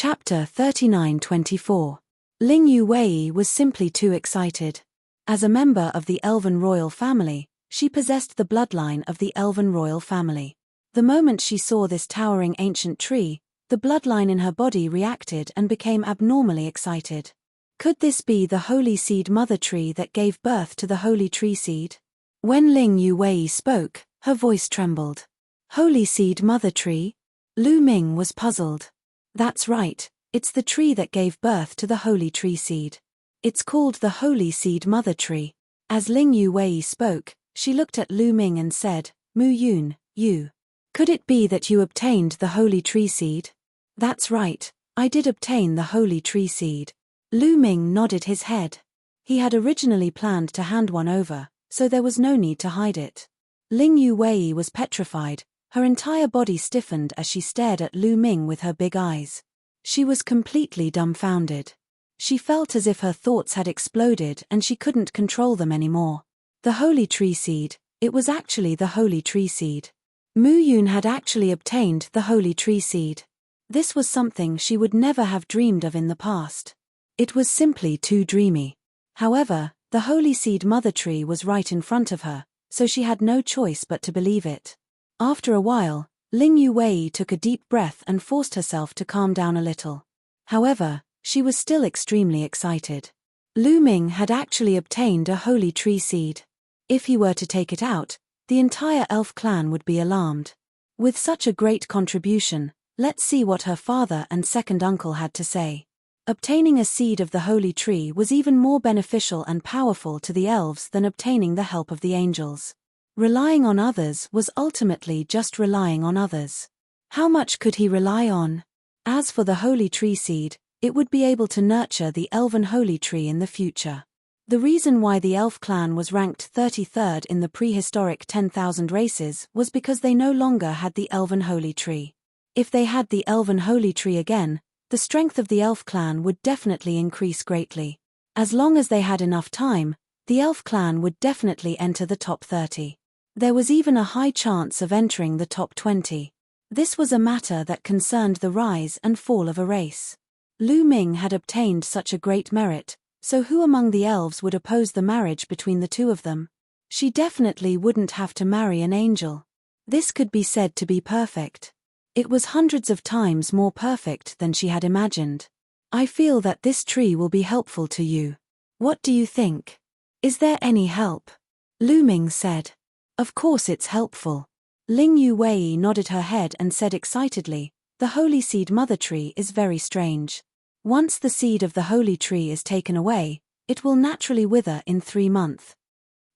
Chapter 39-24. Ling Yuwei was simply too excited. As a member of the Elven royal family, she possessed the bloodline of the Elven royal family. The moment she saw this towering ancient tree, the bloodline in her body reacted and became abnormally excited. Could this be the holy seed mother tree that gave birth to the holy tree seed? When Ling Yuwei spoke, her voice trembled. Holy seed mother tree? Lu Ming was puzzled. That's right, it's the tree that gave birth to the holy tree seed. It's called the holy seed mother tree. As Ling Yuwei spoke, she looked at Lu Ming and said, Mu Yun, you. Could it be that you obtained the holy tree seed? That's right, I did obtain the holy tree seed. Lu Ming nodded his head. He had originally planned to hand one over, so there was no need to hide it. Ling Yuwei was petrified. Her entire body stiffened as she stared at Lu Ming with her big eyes. She was completely dumbfounded. She felt as if her thoughts had exploded and she couldn't control them anymore. The holy tree seed, it was actually the holy tree seed. Mu Yun had actually obtained the holy tree seed. This was something she would never have dreamed of in the past. It was simply too dreamy. However, the holy seed mother tree was right in front of her, so she had no choice but to believe it. After a while, Ling Yuwei took a deep breath and forced herself to calm down a little. However, she was still extremely excited. Lu Ming had actually obtained a holy tree seed. If he were to take it out, the entire elf clan would be alarmed. With such a great contribution, let's see what her father and second uncle had to say. Obtaining a seed of the holy tree was even more beneficial and powerful to the elves than obtaining the help of the angels. Relying on others was ultimately just relying on others. How much could he rely on? As for the holy tree seed, it would be able to nurture the elven holy tree in the future. The reason why the elf clan was ranked 33rd in the prehistoric 10,000 races was because they no longer had the elven holy tree. If they had the elven holy tree again, the strength of the elf clan would definitely increase greatly. As long as they had enough time, the elf clan would definitely enter the top 30. There was even a high chance of entering the top 20. This was a matter that concerned the rise and fall of a race. Lu Ming had obtained such a great merit, so who among the elves would oppose the marriage between the two of them? She definitely wouldn't have to marry an angel. This could be said to be perfect. It was hundreds of times more perfect than she had imagined. I feel that this tree will be helpful to you. What do you think? Is there any help? Lu Ming said. Of course it's helpful. Ling Yuwei nodded her head and said excitedly, the holy seed mother tree is very strange. Once the seed of the holy tree is taken away, it will naturally wither in 3 months.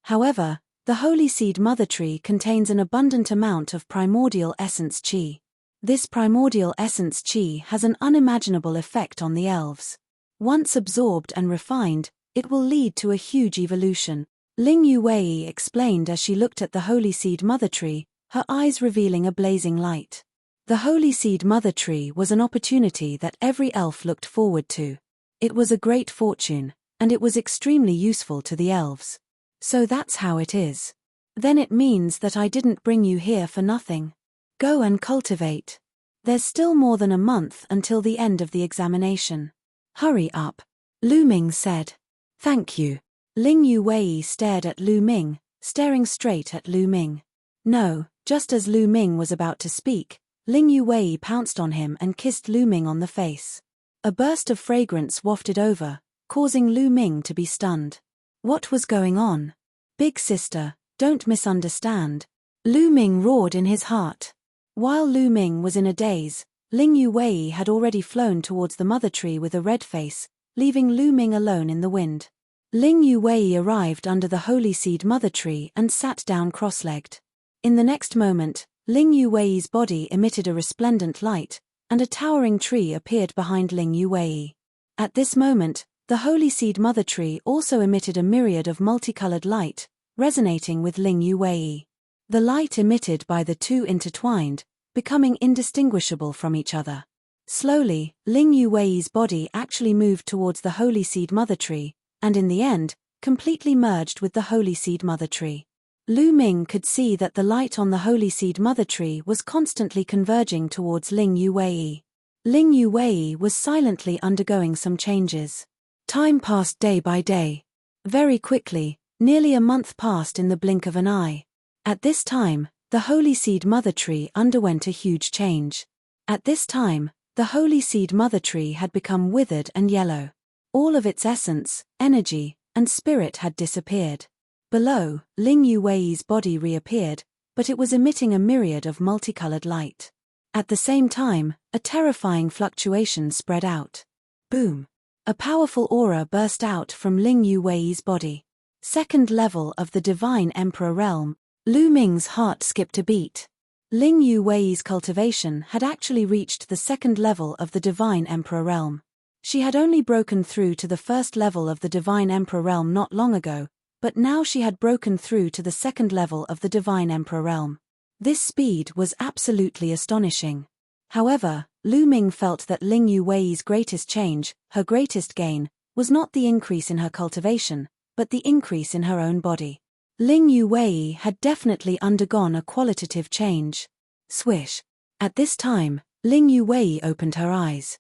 However, the holy seed mother tree contains an abundant amount of primordial essence qi. This primordial essence qi has an unimaginable effect on the elves. Once absorbed and refined, it will lead to a huge evolution. Ling Yuwei explained as she looked at the holy seed mother tree, her eyes revealing a blazing light. The holy seed mother tree was an opportunity that every elf looked forward to. It was a great fortune, and it was extremely useful to the elves. So that's how it is. Then it means that I didn't bring you here for nothing. Go and cultivate. There's still more than a month until the end of the examination. Hurry up, Lu Ming said. Thank you. Ling Yuwei stared at Lu Ming, staring straight at Lu Ming. No, just as Lu Ming was about to speak, Ling Yuwei pounced on him and kissed Lu Ming on the face. A burst of fragrance wafted over, causing Lu Ming to be stunned. What was going on? Big sister, don't misunderstand. Lu Ming roared in his heart. While Lu Ming was in a daze, Ling Yuwei had already flown towards the mother tree with a red face, leaving Lu Ming alone in the wind. Ling Yuwei arrived under the holy seed mother tree and sat down cross-legged. In the next moment, Ling Yuwei's body emitted a resplendent light, and a towering tree appeared behind Ling Yuwei. At this moment, the holy seed mother tree also emitted a myriad of multicolored light, resonating with Ling Yuwei. The light emitted by the two intertwined, becoming indistinguishable from each other. Slowly, Ling Yuwei's body actually moved towards the holy seed mother tree, and in the end, completely merged with the holy seed mother tree. Lu Ming could see that the light on the holy seed mother tree was constantly converging towards Ling Yuwei. Ling Yuwei was silently undergoing some changes. Time passed day by day. Very quickly, nearly a month passed in the blink of an eye. At this time, the Holy Seed Mother Tree underwent a huge change. At this time, the Holy Seed Mother Tree had become withered and yellow. All of its essence, energy, and spirit had disappeared. Below, Ling Yuwei's body reappeared, but it was emitting a myriad of multicolored light. At the same time, a terrifying fluctuation spread out. Boom! A powerful aura burst out from Ling Yuwei's body. Second level of the Divine Emperor realm. Lu Ming's heart skipped a beat. Ling Yuwei's cultivation had actually reached the second level of the Divine Emperor realm. She had only broken through to the first level of the Divine Emperor realm not long ago, but now she had broken through to the second level of the Divine Emperor realm. This speed was absolutely astonishing. However, Lu Ming felt that Ling Yuwei's greatest change, her greatest gain, was not the increase in her cultivation, but the increase in her own body. Ling Yuwei had definitely undergone a qualitative change. Swish. At this time, Ling Yuwei opened her eyes.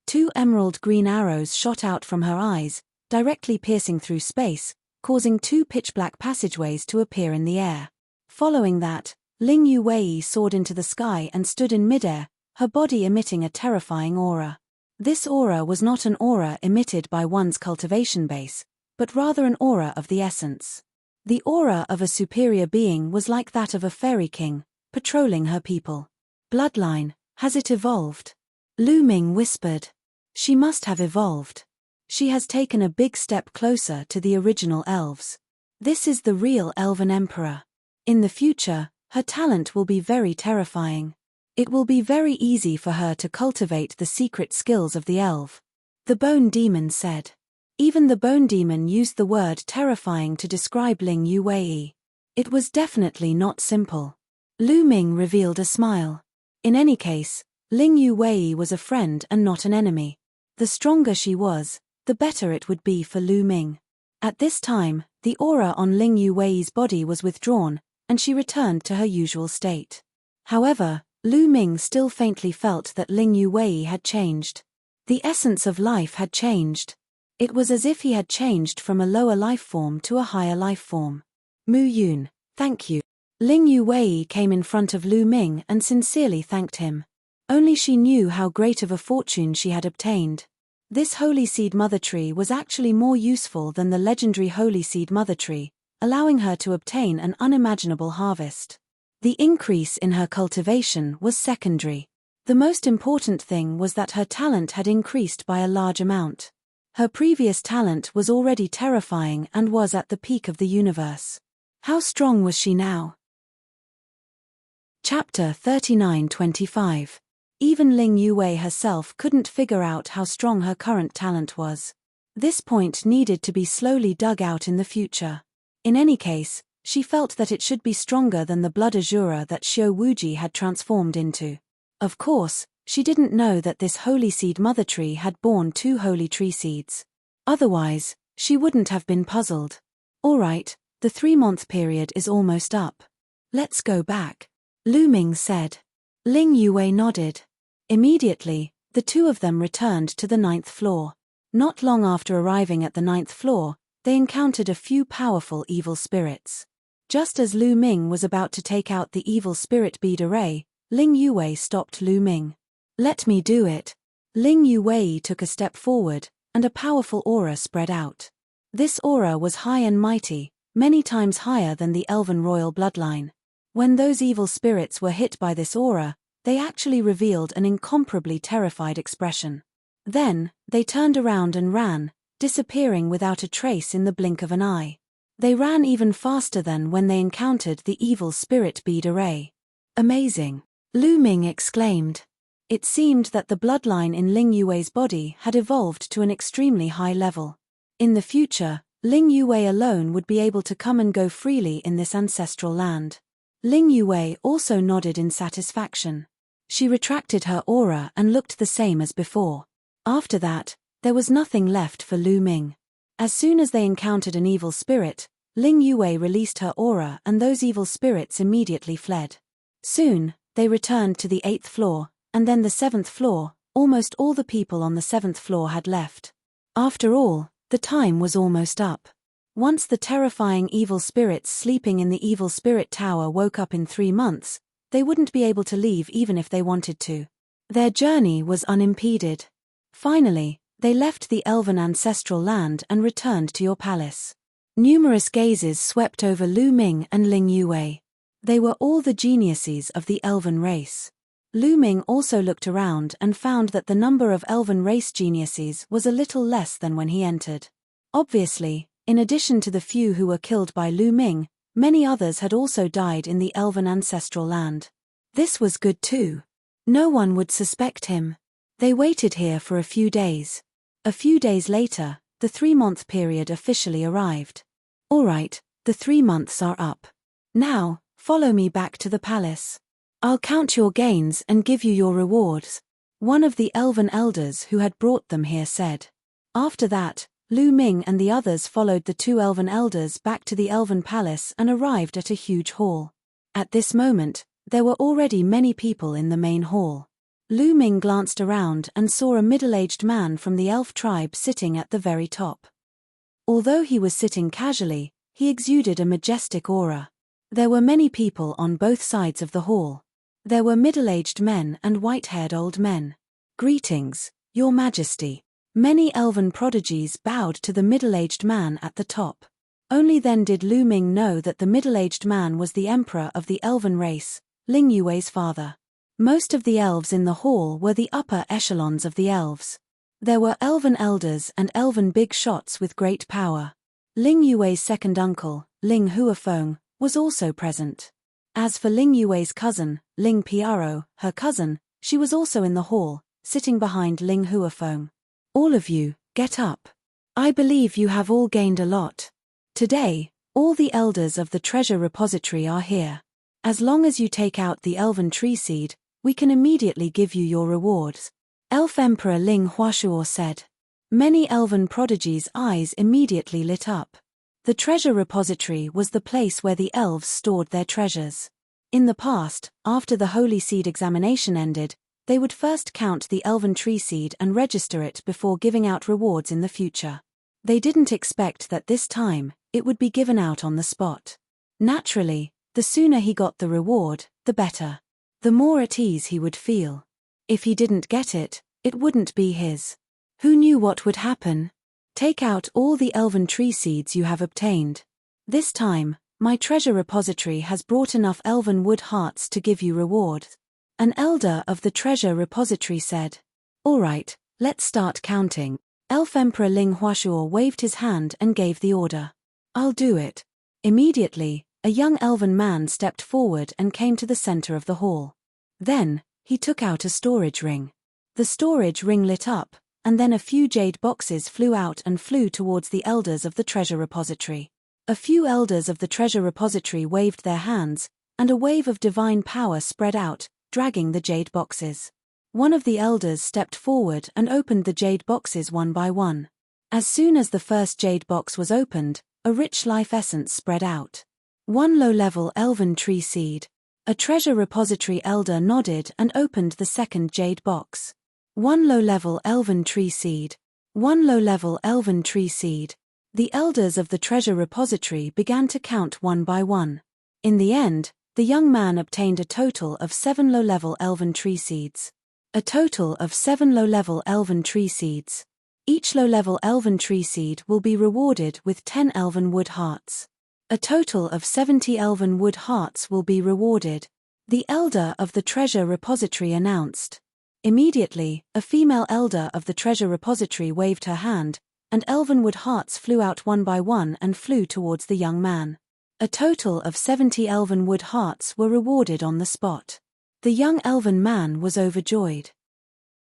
2 emerald green arrows shot out from her eyes, directly piercing through space, causing 2 pitch-black passageways to appear in the air. Following that, Ling Yuwei soared into the sky and stood in midair, her body emitting a terrifying aura. This aura was not an aura emitted by one's cultivation base, but rather an aura of the essence. The aura of a superior being was like that of a fairy king, patrolling her people. Bloodline, has it evolved? Lu Ming whispered. She must have evolved. She has taken a big step closer to the original elves. This is the real elven emperor. In the future, her talent will be very terrifying. It will be very easy for her to cultivate the secret skills of the elf. The Bone Demon said. Even the Bone Demon used the word terrifying to describe Ling Yuwei. It was definitely not simple. Lu Ming revealed a smile. In any case, Ling Yuwei was a friend and not an enemy. The stronger she was, the better it would be for Lu Ming. At this time, the aura on Ling Yuwei's body was withdrawn, and she returned to her usual state. However, Lu Ming still faintly felt that Ling Yuwei had changed. The essence of life had changed. It was as if he had changed from a lower life form to a higher life form. Mu Yun, thank you. Ling Yuwei came in front of Lu Ming and sincerely thanked him. Only she knew how great of a fortune she had obtained. This Holy Seed Mother Tree was actually more useful than the legendary Holy Seed Mother Tree, allowing her to obtain an unimaginable harvest. The increase in her cultivation was secondary. The most important thing was that her talent had increased by a large amount. Her previous talent was already terrifying and was at the peak of the universe. How strong was she now? Chapter 39-25. Even Ling Yuwei herself couldn't figure out how strong her current talent was. This point needed to be slowly dug out in the future. In any case, she felt that it should be stronger than the blood azura that Xiao Wuji had transformed into. Of course, she didn't know that this Holy Seed Mother Tree had borne 2 holy tree seeds. Otherwise, she wouldn't have been puzzled. Alright, the 3-month period is almost up. Let's go back, Lu Ming said. Ling Yuwei nodded. Immediately, the 2 of them returned to the 9th floor. Not long after arriving at the 9th floor, they encountered a few powerful evil spirits. Just as Lu Ming was about to take out the evil spirit bead array, Ling Yuwei stopped Lu Ming. Let me do it. Ling Yuwei took a step forward, and a powerful aura spread out. This aura was high and mighty, many times higher than the elven royal bloodline. When those evil spirits were hit by this aura, they actually revealed an incomparably terrified expression. Then, they turned around and ran, disappearing without a trace in the blink of an eye. They ran even faster than when they encountered the evil spirit bead array. Amazing! Lu Ming exclaimed. It seemed that the bloodline in Ling Yuwei's body had evolved to an extremely high level. In the future, Ling Yuwei alone would be able to come and go freely in this ancestral land. Ling Yuwei also nodded in satisfaction. She retracted her aura and looked the same as before. After that, there was nothing left for Lu Ming. As soon as they encountered an evil spirit, Ling Yuwei released her aura and those evil spirits immediately fled. Soon, they returned to the 8th floor, and then the 7th floor, Almost all the people on the 7th floor had left. After all, the time was almost up. Once the terrifying evil spirits sleeping in the evil spirit tower woke up in 3 months, they wouldn't be able to leave even if they wanted to. Their journey was unimpeded. Finally, they left the elven ancestral land and returned to your palace. Numerous gazes swept over Lu Ming and Ling Yue. They were all the geniuses of the elven race. Lu Ming also looked around and found that the number of elven race geniuses was a little less than when he entered. Obviously, in addition to the few who were killed by Lu Ming, many others had also died in the elven ancestral land. This was good too. No one would suspect him. They waited here for a few days. A few days later, the 3-month period officially arrived. All right, the 3 months are up. Now, follow me back to the palace. I'll count your gains and give you your rewards, one of the elven elders who had brought them here said. After that, Lu Ming and the others followed the 2 elven elders back to the elven palace and arrived at a huge hall. At this moment, there were already many people in the main hall. Lu Ming glanced around and saw a middle-aged man from the elf tribe sitting at the very top. Although he was sitting casually, he exuded a majestic aura. There were many people on both sides of the hall. There were middle-aged men and white-haired old men. Greetings, Your Majesty. Many elven prodigies bowed to the middle-aged man at the top. Only then did Lu Ming know that the middle-aged man was the emperor of the elven race, Ling Yue's father. Most of the elves in the hall were the upper echelons of the elves. There were elven elders and elven big shots with great power. Ling Yue's second uncle, Ling Huafeng, was also present. As for Ling Yue's cousin, Ling Piaro, her cousin, she was also in the hall, sitting behind Ling Huafeng. All of you, get up. I believe you have all gained a lot. Today, all the elders of the treasure repository are here. As long as you take out the elven tree seed, we can immediately give you your rewards. Elf Emperor Ling Huashuo said. Many elven prodigies' eyes immediately lit up. The treasure repository was the place where the elves stored their treasures. In the past, after the holy seed examination ended, they would first count the elven tree seed and register it before giving out rewards in the future. They didn't expect that this time, it would be given out on the spot. Naturally, the sooner he got the reward, the better. The more at ease he would feel. If he didn't get it, it wouldn't be his. Who knew what would happen? Take out all the elven tree seeds you have obtained. This time, my treasure repository has brought enough elven wood hearts to give you rewards. An elder of the treasure repository said. All right, let's start counting. Elf Emperor Ling Huashuo waved his hand and gave the order. I'll do it. Immediately, a young elven man stepped forward and came to the center of the hall. Then, he took out a storage ring. The storage ring lit up, and then a few jade boxes flew out and flew towards the elders of the treasure repository. A few elders of the treasure repository waved their hands, and a wave of divine power spread out, dragging the jade boxes. One of the elders stepped forward and opened the jade boxes one by one. As soon as the first jade box was opened, a rich life essence spread out. 1 low-level elven tree seed. A treasure repository elder nodded and opened the second jade box. 1 low-level elven tree seed. 1 low-level elven tree seed. The elders of the treasure repository began to count one by one. In the end, the young man obtained a total of 7 low-level elven tree seeds. A total of 7 low-level elven tree seeds. Each low-level elven tree seed will be rewarded with 10 elven wood hearts. A total of 70 elven wood hearts will be rewarded, the elder of the treasure repository announced. Immediately, a female elder of the treasure repository waved her hand, and elven wood hearts flew out one by one and flew towards the young man. A total of 70 elven wood hearts were rewarded on the spot. The young elven man was overjoyed.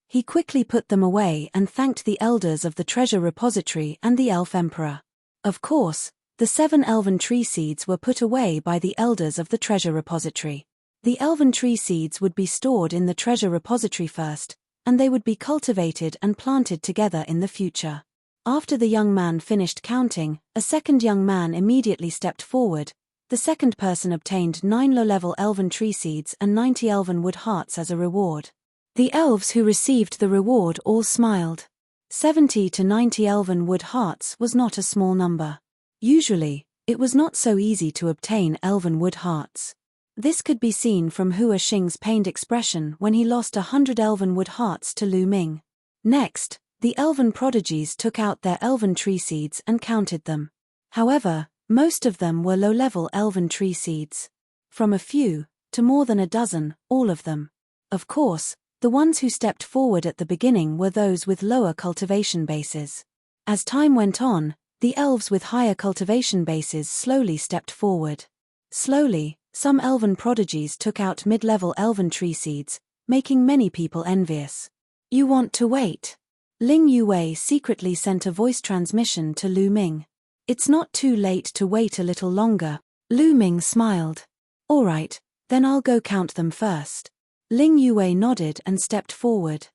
He quickly put them away and thanked the elders of the treasure repository and the elf emperor. Of course, the 7 elven tree seeds were put away by the elders of the treasure repository. The elven tree seeds would be stored in the treasure repository first, and they would be cultivated and planted together in the future. After the young man finished counting, a second young man immediately stepped forward. The second person obtained 9 low-level elven tree seeds and 90 elven wood hearts as a reward. The elves who received the reward all smiled. 70 to 90 elven wood hearts was not a small number. Usually, it was not so easy to obtain elven wood hearts. This could be seen from Hua Xing's pained expression when he lost 100 elven wood hearts to Lu Ming. Next, the elven prodigies took out their elven tree seeds and counted them. However, most of them were low-level elven tree seeds. From a few, to more than a dozen, all of them. Of course, the ones who stepped forward at the beginning were those with lower cultivation bases. As time went on, the elves with higher cultivation bases slowly stepped forward. Slowly, some elven prodigies took out mid-level elven tree seeds, making many people envious. You want to wait? Ling Yue secretly sent a voice transmission to Lu Ming. It's not too late to wait a little longer. Lu Ming smiled. All right, then I'll go count them first. Ling Yue nodded and stepped forward.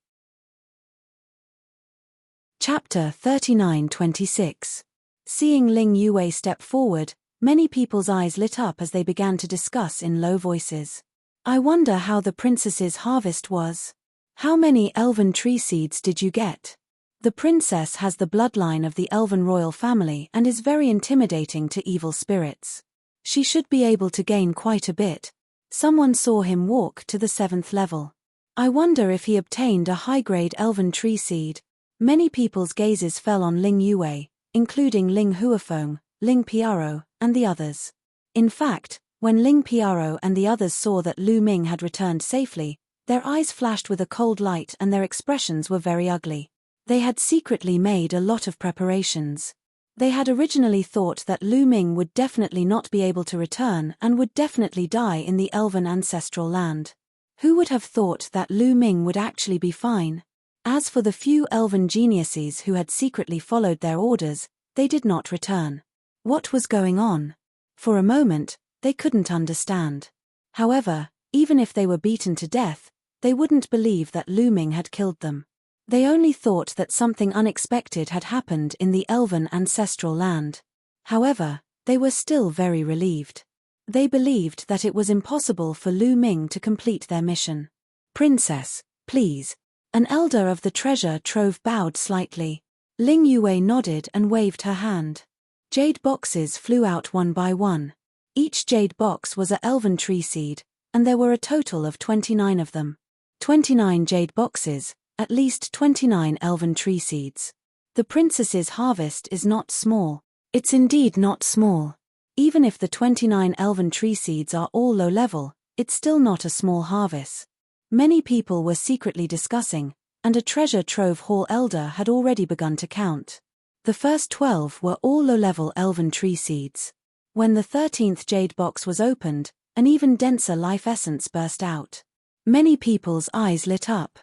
Chapter 39-26. Seeing Ling Yue step forward, many people's eyes lit up as they began to discuss in low voices. I wonder how the princess's harvest was. How many elven tree seeds did you get? The princess has the bloodline of the elven royal family and is very intimidating to evil spirits. She should be able to gain quite a bit. Someone saw him walk to the 7th level. I wonder if he obtained a high-grade elven tree seed. Many people's gazes fell on Ling Yue, including Ling Huafeng, Ling Piaro, and the others. In fact, when Ling Piaro and the others saw that Lu Ming had returned safely, their eyes flashed with a cold light and their expressions were very ugly. They had secretly made a lot of preparations. They had originally thought that Lu Ming would definitely not be able to return and would definitely die in the elven ancestral land. Who would have thought that Lu Ming would actually be fine? As for the few elven geniuses who had secretly followed their orders, they did not return. What was going on? For a moment, they couldn't understand. However, even if they were beaten to death, they wouldn't believe that Lu Ming had killed them. They only thought that something unexpected had happened in the elven ancestral land. However, they were still very relieved. They believed that it was impossible for Lu Ming to complete their mission. Princess, please. An elder of the treasure trove bowed slightly. Ling Yue nodded and waved her hand. Jade boxes flew out one by one. Each jade box was a elven tree seed, and there were a total of 29 of them. 29 jade boxes, at least 29 elven tree seeds. The princess's harvest is not small. It's indeed not small. Even if the 29 elven tree seeds are all low level, it's still not a small harvest. Many people were secretly discussing, and a treasure trove hall elder had already begun to count. The first 12 were all low-level elven tree seeds. When the 13th jade box was opened, an even denser life essence burst out. Many people's eyes lit up.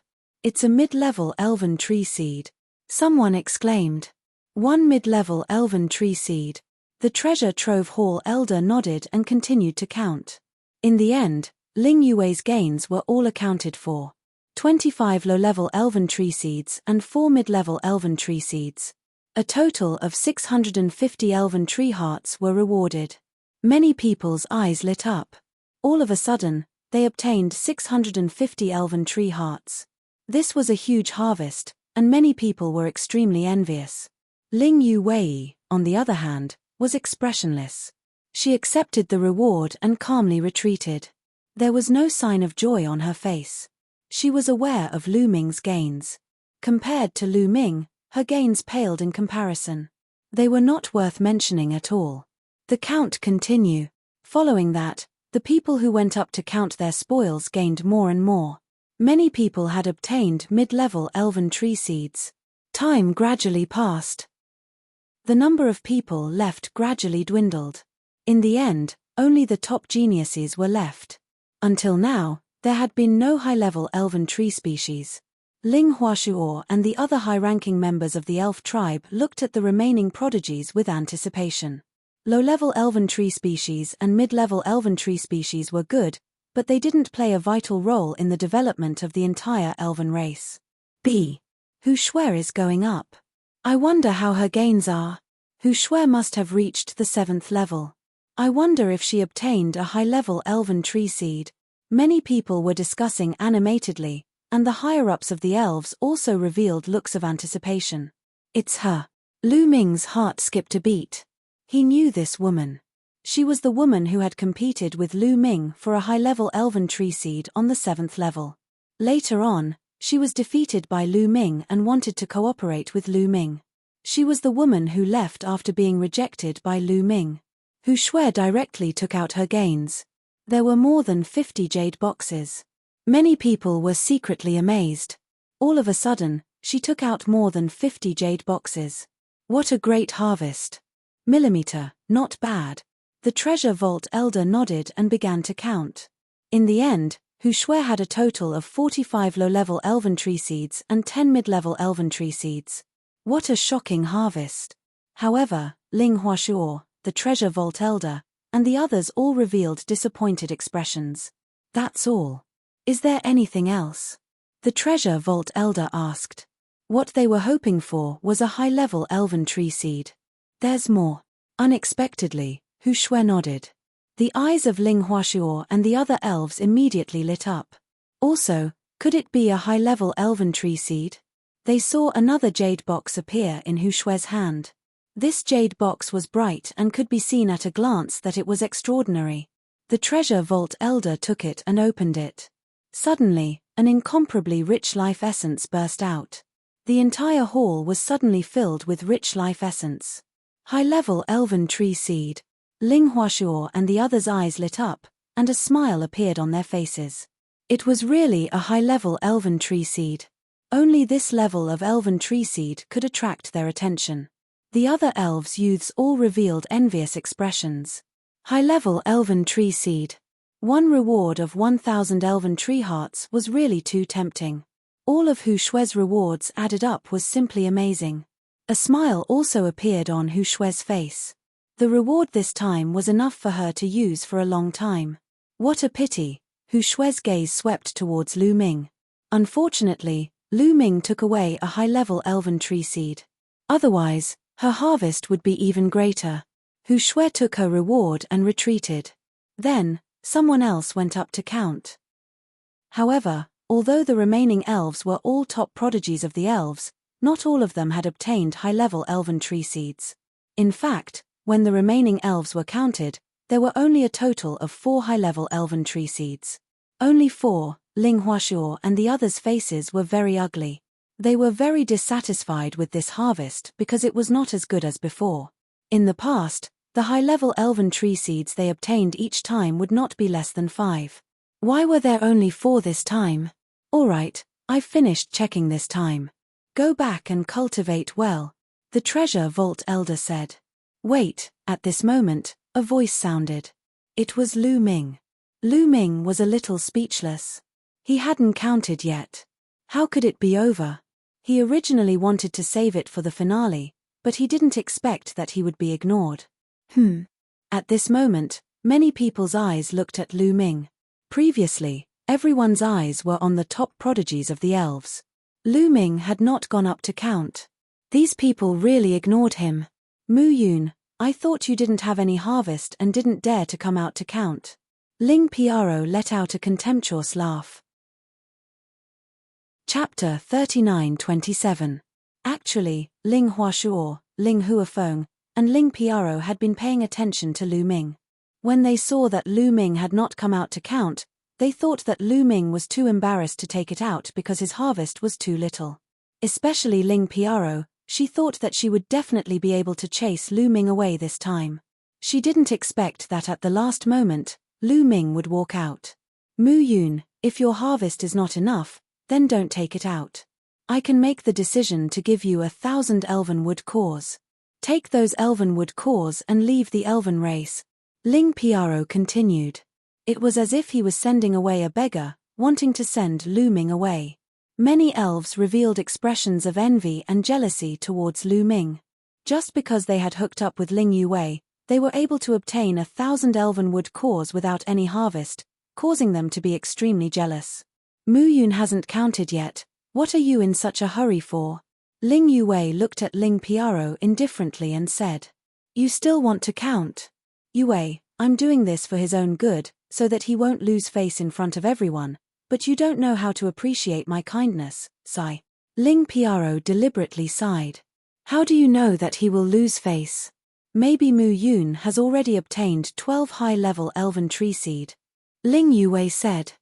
It's a mid-level elven tree seed. Someone exclaimed. One mid-level elven tree seed. The treasure trove hall elder nodded and continued to count. In the end, Ling Yue's gains were all accounted for. 25 low-level elven tree seeds and 4 mid-level elven tree seeds. A total of 650 elven tree hearts were rewarded. Many people's eyes lit up. All of a sudden, they obtained 650 elven tree hearts. This was a huge harvest, and many people were extremely envious. Ling Yue, on the other hand, was expressionless. She accepted the reward and calmly retreated. There was no sign of joy on her face. She was aware of Lu Ming's gains. Compared to Lu Ming, her gains paled in comparison. They were not worth mentioning at all. The count continued. Following that, the people who went up to count their spoils gained more and more. Many people had obtained mid-level elven tree seeds. Time gradually passed. The number of people left gradually dwindled. In the end, only the top geniuses were left. Until now, there had been no high-level elven tree species. Ling Huashuo and the other high-ranking members of the elf tribe looked at the remaining prodigies with anticipation. Low-level elven tree species and mid-level elven tree species were good, but they didn't play a vital role in the development of the entire elven race. Hu Shui is going up. I wonder how her gains are. Hu Shui must have reached the 7th level. I wonder if she obtained a high-level elven tree seed. Many people were discussing animatedly, and the higher-ups of the elves also revealed looks of anticipation. It's her. Lu Ming's heart skipped a beat. He knew this woman. She was the woman who had competed with Lu Ming for a high-level elven tree seed on the 7th level. Later on, she was defeated by Lu Ming and wanted to cooperate with Lu Ming. She was the woman who left after being rejected by Lu Ming. Hu Shui directly took out her gains. There were more than 50 jade boxes. Many people were secretly amazed. All of a sudden, she took out more than 50 jade boxes. What a great harvest. Millimeter, not bad. The treasure vault elder nodded and began to count. In the end, Hu Shui had a total of 45 low-level elven tree seeds and 10 mid-level elven tree seeds. What a shocking harvest. However, Ling Huashuo, the treasure vault elder, and the others all revealed disappointed expressions. That's all. Is there anything else? The treasure vault elder asked. What they were hoping for was a high-level elven tree seed. There's more. Unexpectedly, Hu Shui nodded. The eyes of Ling Huashuo and the other elves immediately lit up. Also, could it be a high-level elven tree seed? They saw another jade box appear in Hu Shui's hand. This jade box was bright and could be seen at a glance that it was extraordinary. The treasure vault elder took it and opened it. Suddenly, an incomparably rich life essence burst out. The entire hall was suddenly filled with rich life essence. High-level elven tree seed. Ling Huashuo and the others' eyes lit up, and a smile appeared on their faces. It was really a high-level elven tree seed. Only this level of elven tree seed could attract their attention. The other elves' youths all revealed envious expressions. High-level elven tree seed. One reward of 1,000 elven tree hearts was really too tempting. All of Hu Shui's rewards added up was simply amazing. A smile also appeared on Hu Shui's face. The reward this time was enough for her to use for a long time. What a pity. Hu Shui's gaze swept towards Lu Ming. Unfortunately, Lu Ming took away a high-level elven tree seed. Otherwise, her harvest would be even greater. Hu Shui took her reward and retreated. Then, someone else went up to count. However, although the remaining elves were all top prodigies of the elves, not all of them had obtained high-level elven tree seeds. In fact, when the remaining elves were counted, there were only a total of 4 high-level elven tree seeds. Only 4, Ling Huashuo and the others' faces were very ugly. They were very dissatisfied with this harvest because it was not as good as before. In the past, the high-level elven tree seeds they obtained each time would not be less than 5. Why were there only 4 this time? Alright, I've finished checking this time. Go back and cultivate well, the treasure vault elder said. Wait, at this moment, a voice sounded. It was Lu Ming. Lu Ming was a little speechless. He hadn't counted yet. How could it be over? He originally wanted to save it for the finale, but he didn't expect that he would be ignored. At this moment, many people's eyes looked at Lu Ming. Previously, everyone's eyes were on the top prodigies of the elves. Lu Ming had not gone up to count. These people really ignored him. Mu Yun, I thought you didn't have any harvest and didn't dare to come out to count. Ling Piaro let out a contemptuous laugh. Chapter 39-27. Actually, Ling Huashuo, Ling Huafeng, and Ling Piaro had been paying attention to Lu Ming. When they saw that Lu Ming had not come out to count, they thought that Lu Ming was too embarrassed to take it out because his harvest was too little. Especially Ling Piaro, she thought that she would definitely be able to chase Lu Ming away this time. She didn't expect that at the last moment, Lu Ming would walk out. Mu Yun, if your harvest is not enough, then don't take it out. I can make the decision to give you 1,000 elven wood cores. Take those elven wood cores and leave the elven race. Ling Piaro continued. It was as if he was sending away a beggar, wanting to send Lu Ming away. Many elves revealed expressions of envy and jealousy towards Lu Ming. Just because they had hooked up with Ling Yue, they were able to obtain 1,000 elven wood cores without any harvest, causing them to be extremely jealous. Mu Yun hasn't counted yet. What are you in such a hurry for? Ling Yue looked at Ling Piaro indifferently and said. You still want to count? Yue, I'm doing this for his own good, so that he won't lose face in front of everyone, But you don't know how to appreciate my kindness, sigh. Ling Piaro deliberately sighed. How do you know that he will lose face? Maybe Mu Yun has already obtained 12 high-level elven tree seed. Ling Yue said.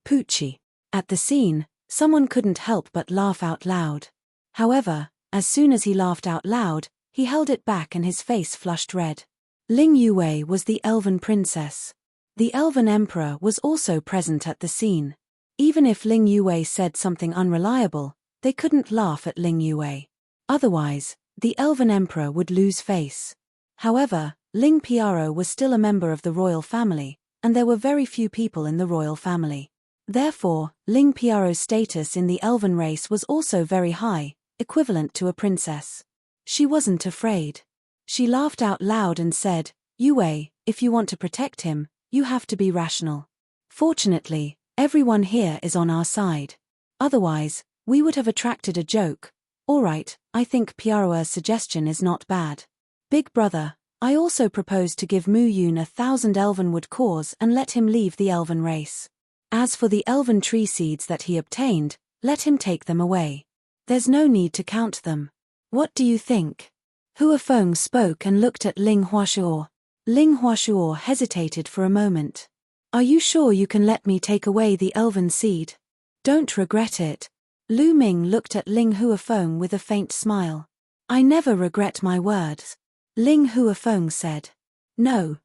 Poochie. At the scene, someone couldn't help but laugh out loud. However, as soon as he laughed out loud, he held it back and his face flushed red. Ling Yue was the elven princess. The elven emperor was also present at the scene. Even if Ling Yue said something unreliable, they couldn't laugh at Ling Yue. Otherwise, the elven emperor would lose face. However, Ling Piaro was still a member of the royal family, and there were very few people in the royal family. Therefore, Ling Piaro's status in the elven race was also very high, equivalent to a princess. She wasn't afraid. She laughed out loud and said, Yue, if you want to protect him, you have to be rational. Fortunately, everyone here is on our side. Otherwise, we would have attracted a joke. Alright, I think Piaro's suggestion is not bad. Big brother, I also propose to give Mu Yun 1,000 elvenwood cores and let him leave the elven race. As for the elven tree seeds that he obtained, let him take them away. There's no need to count them. What do you think? Hua Feng spoke and looked at Ling Huashuo. Ling Huashuo hesitated for a moment. Are you sure you can let me take away the elven seed? Don't regret it. Lu Ming looked at Ling Huafeng with a faint smile. I never regret my words. Ling Huafeng said. No,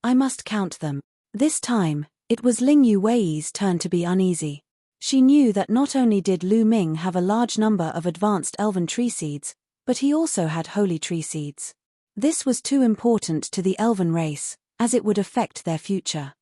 I must count them. This time, it was Ling Yuwei's turn to be uneasy. She knew that not only did Lu Ming have a large number of advanced elven tree seeds, but he also had holy tree seeds. This was too important to the elven race, as it would affect their future.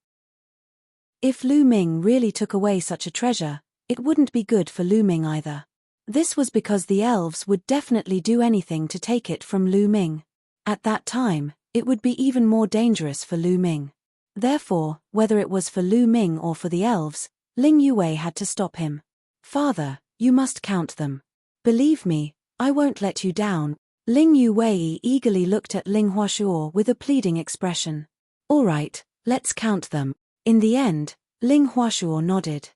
If Lu Ming really took away such a treasure, it wouldn't be good for Lu Ming either. This was because the elves would definitely do anything to take it from Lu Ming. At that time, it would be even more dangerous for Lu Ming. Therefore, whether it was for Lu Ming or for the elves, Ling Yue had to stop him. Father, you must count them. Believe me, I won't let you down. Ling Yue eagerly looked at Ling Huashuo with a pleading expression. All right, let's count them. In the end, Ling Huashuo nodded.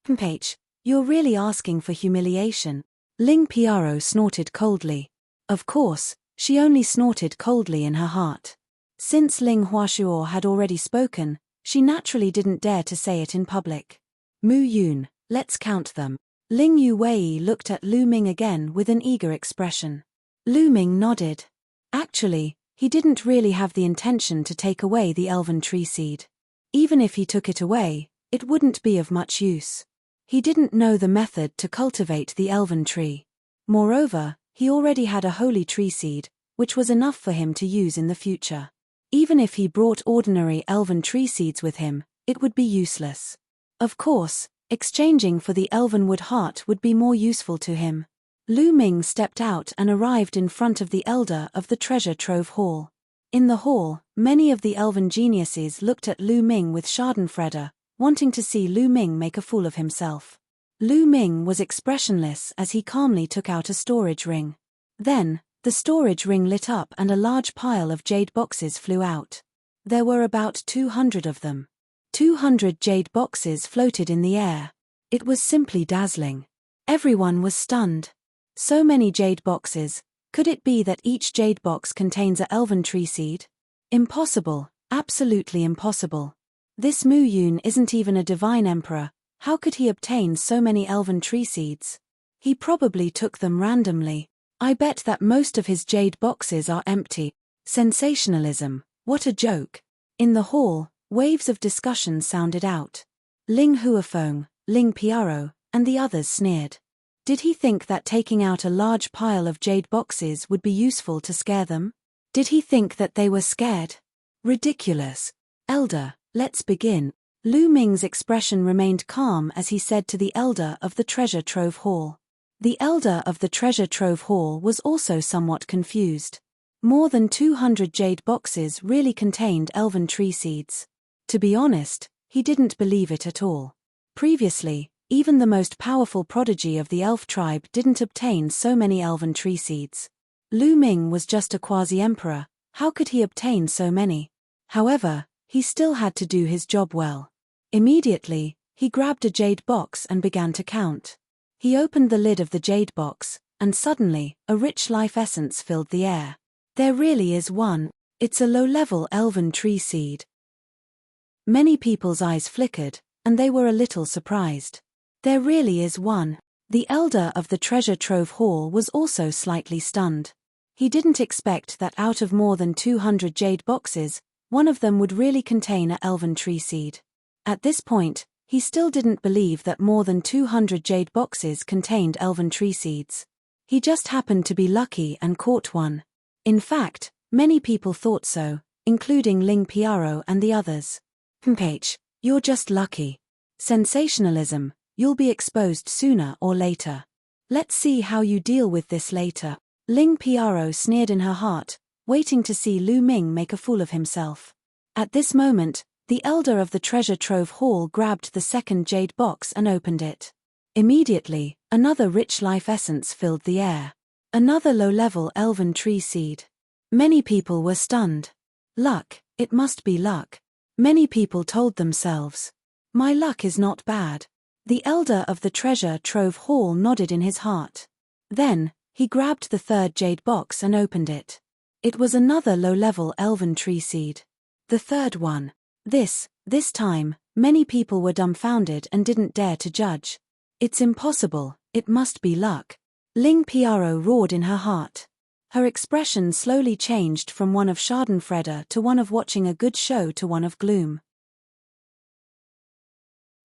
H, you're really asking for humiliation. Ling Piaro snorted coldly. Of course, she only snorted coldly in her heart. Since Ling Huashuo had already spoken, she naturally didn't dare to say it in public. Mu Yun, let's count them. Ling Yue looked at Lu Ming again with an eager expression. Lu Ming nodded. Actually, he didn't really have the intention to take away the elven tree seed. Even if he took it away, it wouldn't be of much use. He didn't know the method to cultivate the elven tree. Moreover, he already had a holy tree seed, which was enough for him to use in the future. Even if he brought ordinary elven tree seeds with him, it would be useless. Of course, exchanging for the elvenwood heart would be more useful to him. Lu Ming stepped out and arrived in front of the elder of the treasure trove hall. In the hall, many of the elven geniuses looked at Lu Ming with schadenfreude, wanting to see Lu Ming make a fool of himself. Lu Ming was expressionless as he calmly took out a storage ring. Then, the storage ring lit up and a large pile of jade boxes flew out. There were about 200 of them. 200 jade boxes floated in the air. It was simply dazzling. Everyone was stunned. So many jade boxes. Could it be that each jade box contains a elven tree seed? Impossible, absolutely impossible. This Mu Yun isn't even a divine emperor. How could he obtain so many elven tree seeds? He probably took them randomly. I bet that most of his jade boxes are empty. Sensationalism, what a joke. In the hall, waves of discussion sounded out. Ling Huafeng, Ling Piaro, and the others sneered. Did he think that taking out a large pile of jade boxes would be useful to scare them? Did he think that they were scared? Ridiculous. Elder, let's begin. Lu Ming's expression remained calm as he said to the elder of the treasure trove hall. The elder of the treasure trove hall was also somewhat confused. More than 200 jade boxes really contained elven tree seeds. To be honest, he didn't believe it at all. Previously, even the most powerful prodigy of the elf tribe didn't obtain so many elven tree seeds. Lu Ming was just a quasi-emperor. How could he obtain so many? However, he still had to do his job well. Immediately, He grabbed a jade box and began to count. He opened the lid of the jade box, and suddenly, a rich life essence filled the air. There really is one. It's a low-level elven tree seed. Many people's eyes flickered, and they were a little surprised. There really is one. The elder of the treasure trove hall was also slightly stunned. He didn't expect that out of more than 200 jade boxes, one of them would really contain an elven tree seed. At this point, he still didn't believe that more than 200 jade boxes contained elven tree seeds. He just happened to be lucky and caught one. In fact, many people thought so, including Ling Piaro and the others. H, you're just lucky. Sensationalism, you'll be exposed sooner or later. Let's see how you deal with this later. Ling Piaro sneered in her heart, waiting to see Lu Ming make a fool of himself. At this moment, the elder of the treasure trove hall grabbed the second jade box and opened it. Immediately, another rich life essence filled the air. Another low-level elven tree seed. Many people were stunned. Luck, it must be luck. Many people told themselves. My luck is not bad. The elder of the treasure trove hall nodded in his heart. Then, he grabbed the third jade box and opened it. It was another low-level elven tree seed. The third one. This time, many people were dumbfounded and didn't dare to judge. It's impossible, it must be luck. Ling Piaro roared in her heart. Her expression slowly changed from one of schadenfreude to one of watching a good show to one of gloom.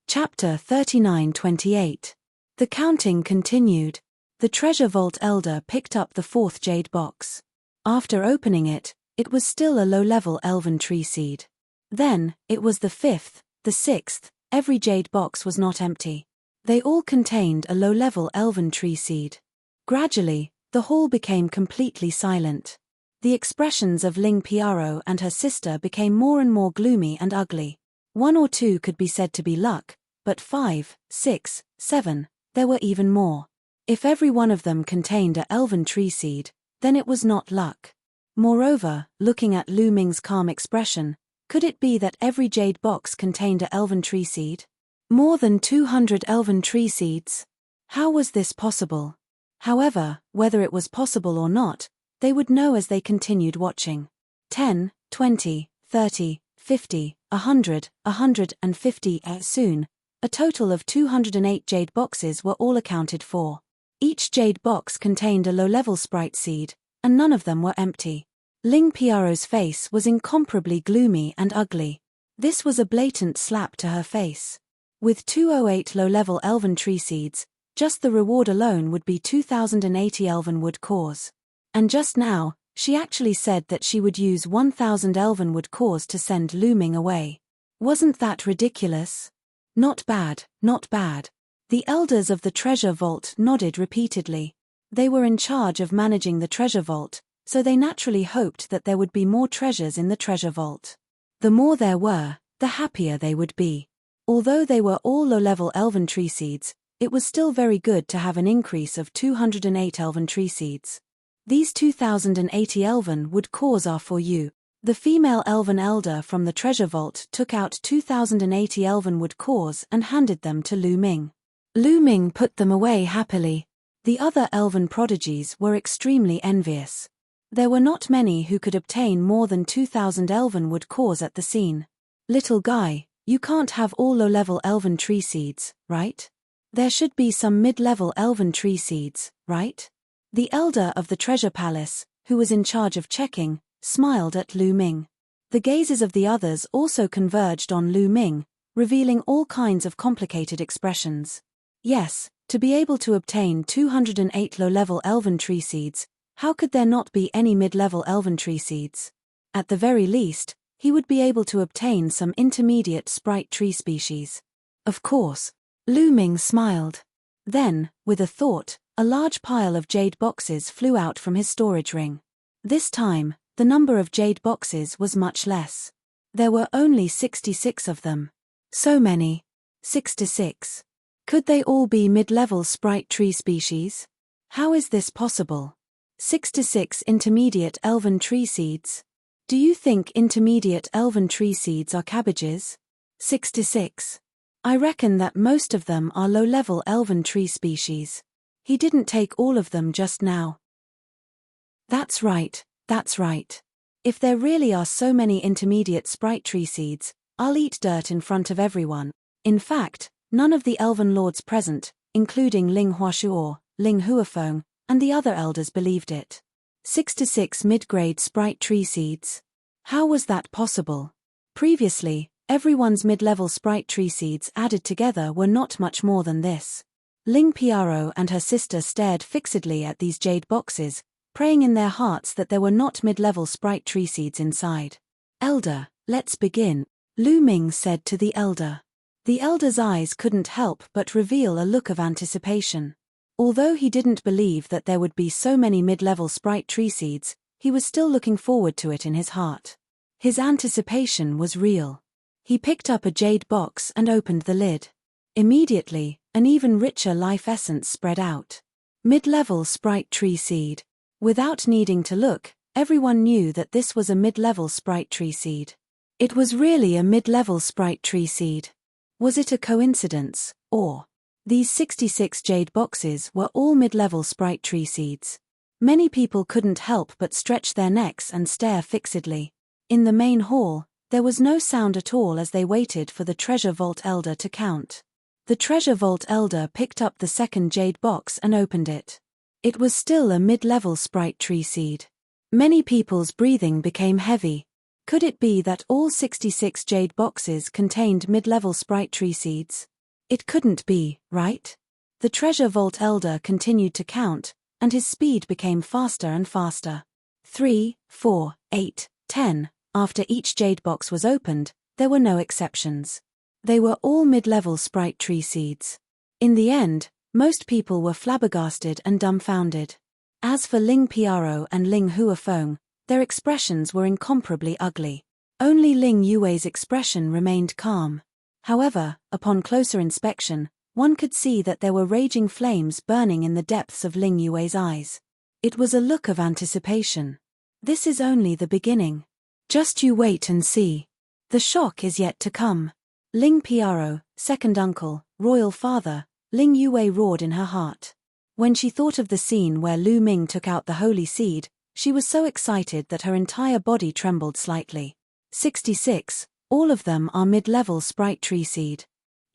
Chapter 39-28. The counting continued. The treasure vault elder picked up the fourth jade box. After opening it, it was still a low-level elven tree seed. Then, it was the fifth, the sixth. Every jade box was not empty. They all contained a low-level elven tree seed. Gradually, the hall became completely silent. The expressions of Ling Piaro and her sister became more and more gloomy and ugly. 1 or 2 could be said to be luck, but 5, 6, 7, there were even more. If every one of them contained a elven tree seed, then it was not luck. Moreover, looking at Lu Ming's calm expression, could it be that every jade box contained a elven tree seed? More than 200 elven tree seeds? How was this possible? However, whether it was possible or not, they would know as they continued watching. 10, 20, 30, 50, 100, 150. Soon, a total of 208 jade boxes were all accounted for. Each jade box contained a low-level sprite seed, and none of them were empty. Ling Piaro's face was incomparably gloomy and ugly. This was a blatant slap to her face. With 208 low-level elven tree seeds, just the reward alone would be 2,080 elven wood cores. And just now, she actually said that she would use 1,000 elven wood cores to send Lu Ming away. Wasn't that ridiculous? Not bad, not bad. The elders of the treasure vault nodded repeatedly. They were in charge of managing the treasure vault, so they naturally hoped that there would be more treasures in the treasure vault. The more there were, the happier they would be. Although they were all low-level elven tree seeds, it was still very good to have an increase of 208 elven tree seeds. These 2,080 elven wood cores are for you. The female elven elder from the treasure vault took out 2,080 elven wood cores and handed them to Lu Ming. Lu Ming put them away happily. The other elven prodigies were extremely envious. There were not many who could obtain more than 2,000 elven wood cores at the scene. Little guy, you can't have all low-level elven tree seeds, right? There should be some mid-level elven tree seeds, right? The elder of the treasure palace, who was in charge of checking, smiled at Lu Ming. The gazes of the others also converged on Lu Ming, revealing all kinds of complicated expressions. Yes, to be able to obtain 208 low-level elven tree seeds, how could there not be any mid-level elven tree seeds? At the very least, he would be able to obtain some intermediate sprite tree species. Of course. Lu Ming smiled. Then, with a thought, a large pile of jade boxes flew out from his storage ring. This time, the number of jade boxes was much less. There were only 66 of them. So many. 66. Could they all be mid-level sprite tree species? How is this possible? 66 intermediate elven tree seeds. Do you think intermediate elven tree seeds are cabbages? 66. I reckon that most of them are low-level elven tree species. He didn't take all of them just now. That's right, that's right. If there really are so many intermediate sprite tree seeds, I'll eat dirt in front of everyone. In fact, none of the elven lords present, including Ling Huashuo, Ling Huafeng, and the other elders believed it. 66 mid-grade sprite tree seeds. How was that possible? Previously, everyone's mid-level sprite tree seeds added together were not much more than this. Ling Piaro and her sister stared fixedly at these jade boxes, praying in their hearts that there were not mid-level sprite tree seeds inside. Elder, let's begin, Lu Ming said to the elder. The elder's eyes couldn't help but reveal a look of anticipation. Although he didn't believe that there would be so many mid-level sprite tree seeds, he was still looking forward to it in his heart. His anticipation was real. He picked up a jade box and opened the lid. Immediately, an even richer life essence spread out. Mid-level sprite tree seed. Without needing to look, everyone knew that this was a mid-level sprite tree seed. It was really a mid-level sprite tree seed. Was it a coincidence, or? These 66 jade boxes were all mid-level sprite tree seeds. Many people couldn't help but stretch their necks and stare fixedly. In the main hall, there was no sound at all as they waited for the treasure vault elder to count. The treasure vault elder picked up the second jade box and opened it. It was still a mid-level sprite tree seed. Many people's breathing became heavy. Could it be that all 66 jade boxes contained mid-level sprite tree seeds? It couldn't be, right? The treasure vault elder continued to count, and his speed became faster and faster. 3, 4, 8, 10. After each jade box was opened, there were no exceptions. They were all mid-level sprite tree seeds. In the end, most people were flabbergasted and dumbfounded. As for Ling Piaro and Ling Huafeng, their expressions were incomparably ugly. Only Ling Yue's expression remained calm. However, upon closer inspection, one could see that there were raging flames burning in the depths of Ling Yue's eyes. It was a look of anticipation. This is only the beginning. Just you wait and see. The shock is yet to come. Ling Piaro, second uncle, royal father, Ling Yue roared in her heart. When she thought of the scene where Lu Ming took out the holy seed, she was so excited that her entire body trembled slightly. 66, all of them are mid-level sprite tree seed.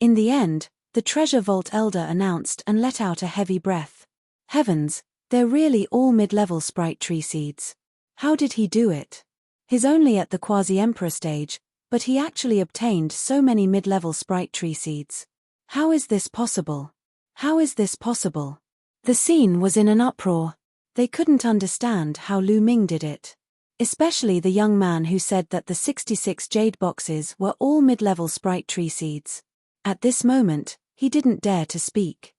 In the end, the treasure vault elder announced and let out a heavy breath. Heavens, they're really all mid-level sprite tree seeds. How did he do it? He's only at the quasi-emperor stage, but he actually obtained so many mid-level sprite tree seeds. How is this possible? How is this possible? The scene was in an uproar. They couldn't understand how Lu Ming did it. Especially the young man who said that the 66 jade boxes were all mid-level sprite tree seeds. At this moment, he didn't dare to speak.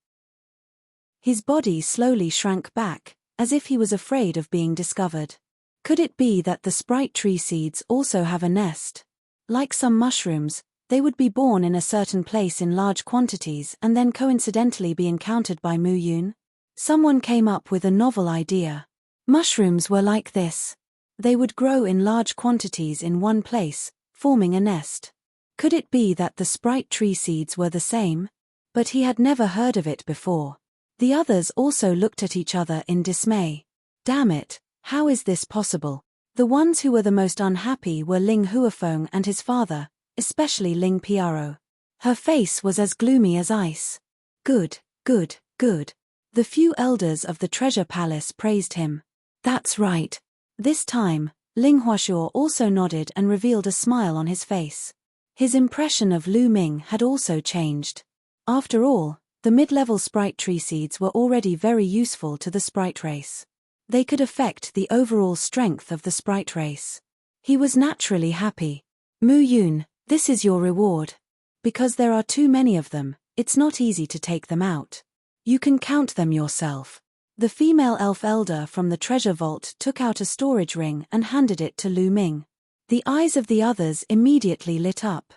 His body slowly shrank back, as if he was afraid of being discovered. Could it be that the sprite tree seeds also have a nest? Like some mushrooms, they would be born in a certain place in large quantities and then coincidentally be encountered by Mu Yun? Someone came up with a novel idea. Mushrooms were like this. They would grow in large quantities in one place, forming a nest. Could it be that the sprite tree seeds were the same? But he had never heard of it before. The others also looked at each other in dismay. Damn it, how is this possible? The ones who were the most unhappy were Ling Huafeng and his father, especially Ling Piaro. Her face was as gloomy as ice. Good, good, good. The few elders of the treasure palace praised him. That's right. This time, Ling Huashuo also nodded and revealed a smile on his face. His impression of Lu Ming had also changed. After all, the mid-level sprite tree seeds were already very useful to the sprite race. They could affect the overall strength of the sprite race. He was naturally happy. Mu Yun, this is your reward. Because there are too many of them, it's not easy to take them out. You can count them yourself. The female elf elder from the treasure vault took out a storage ring and handed it to Lu Ming. The eyes of the others immediately lit up.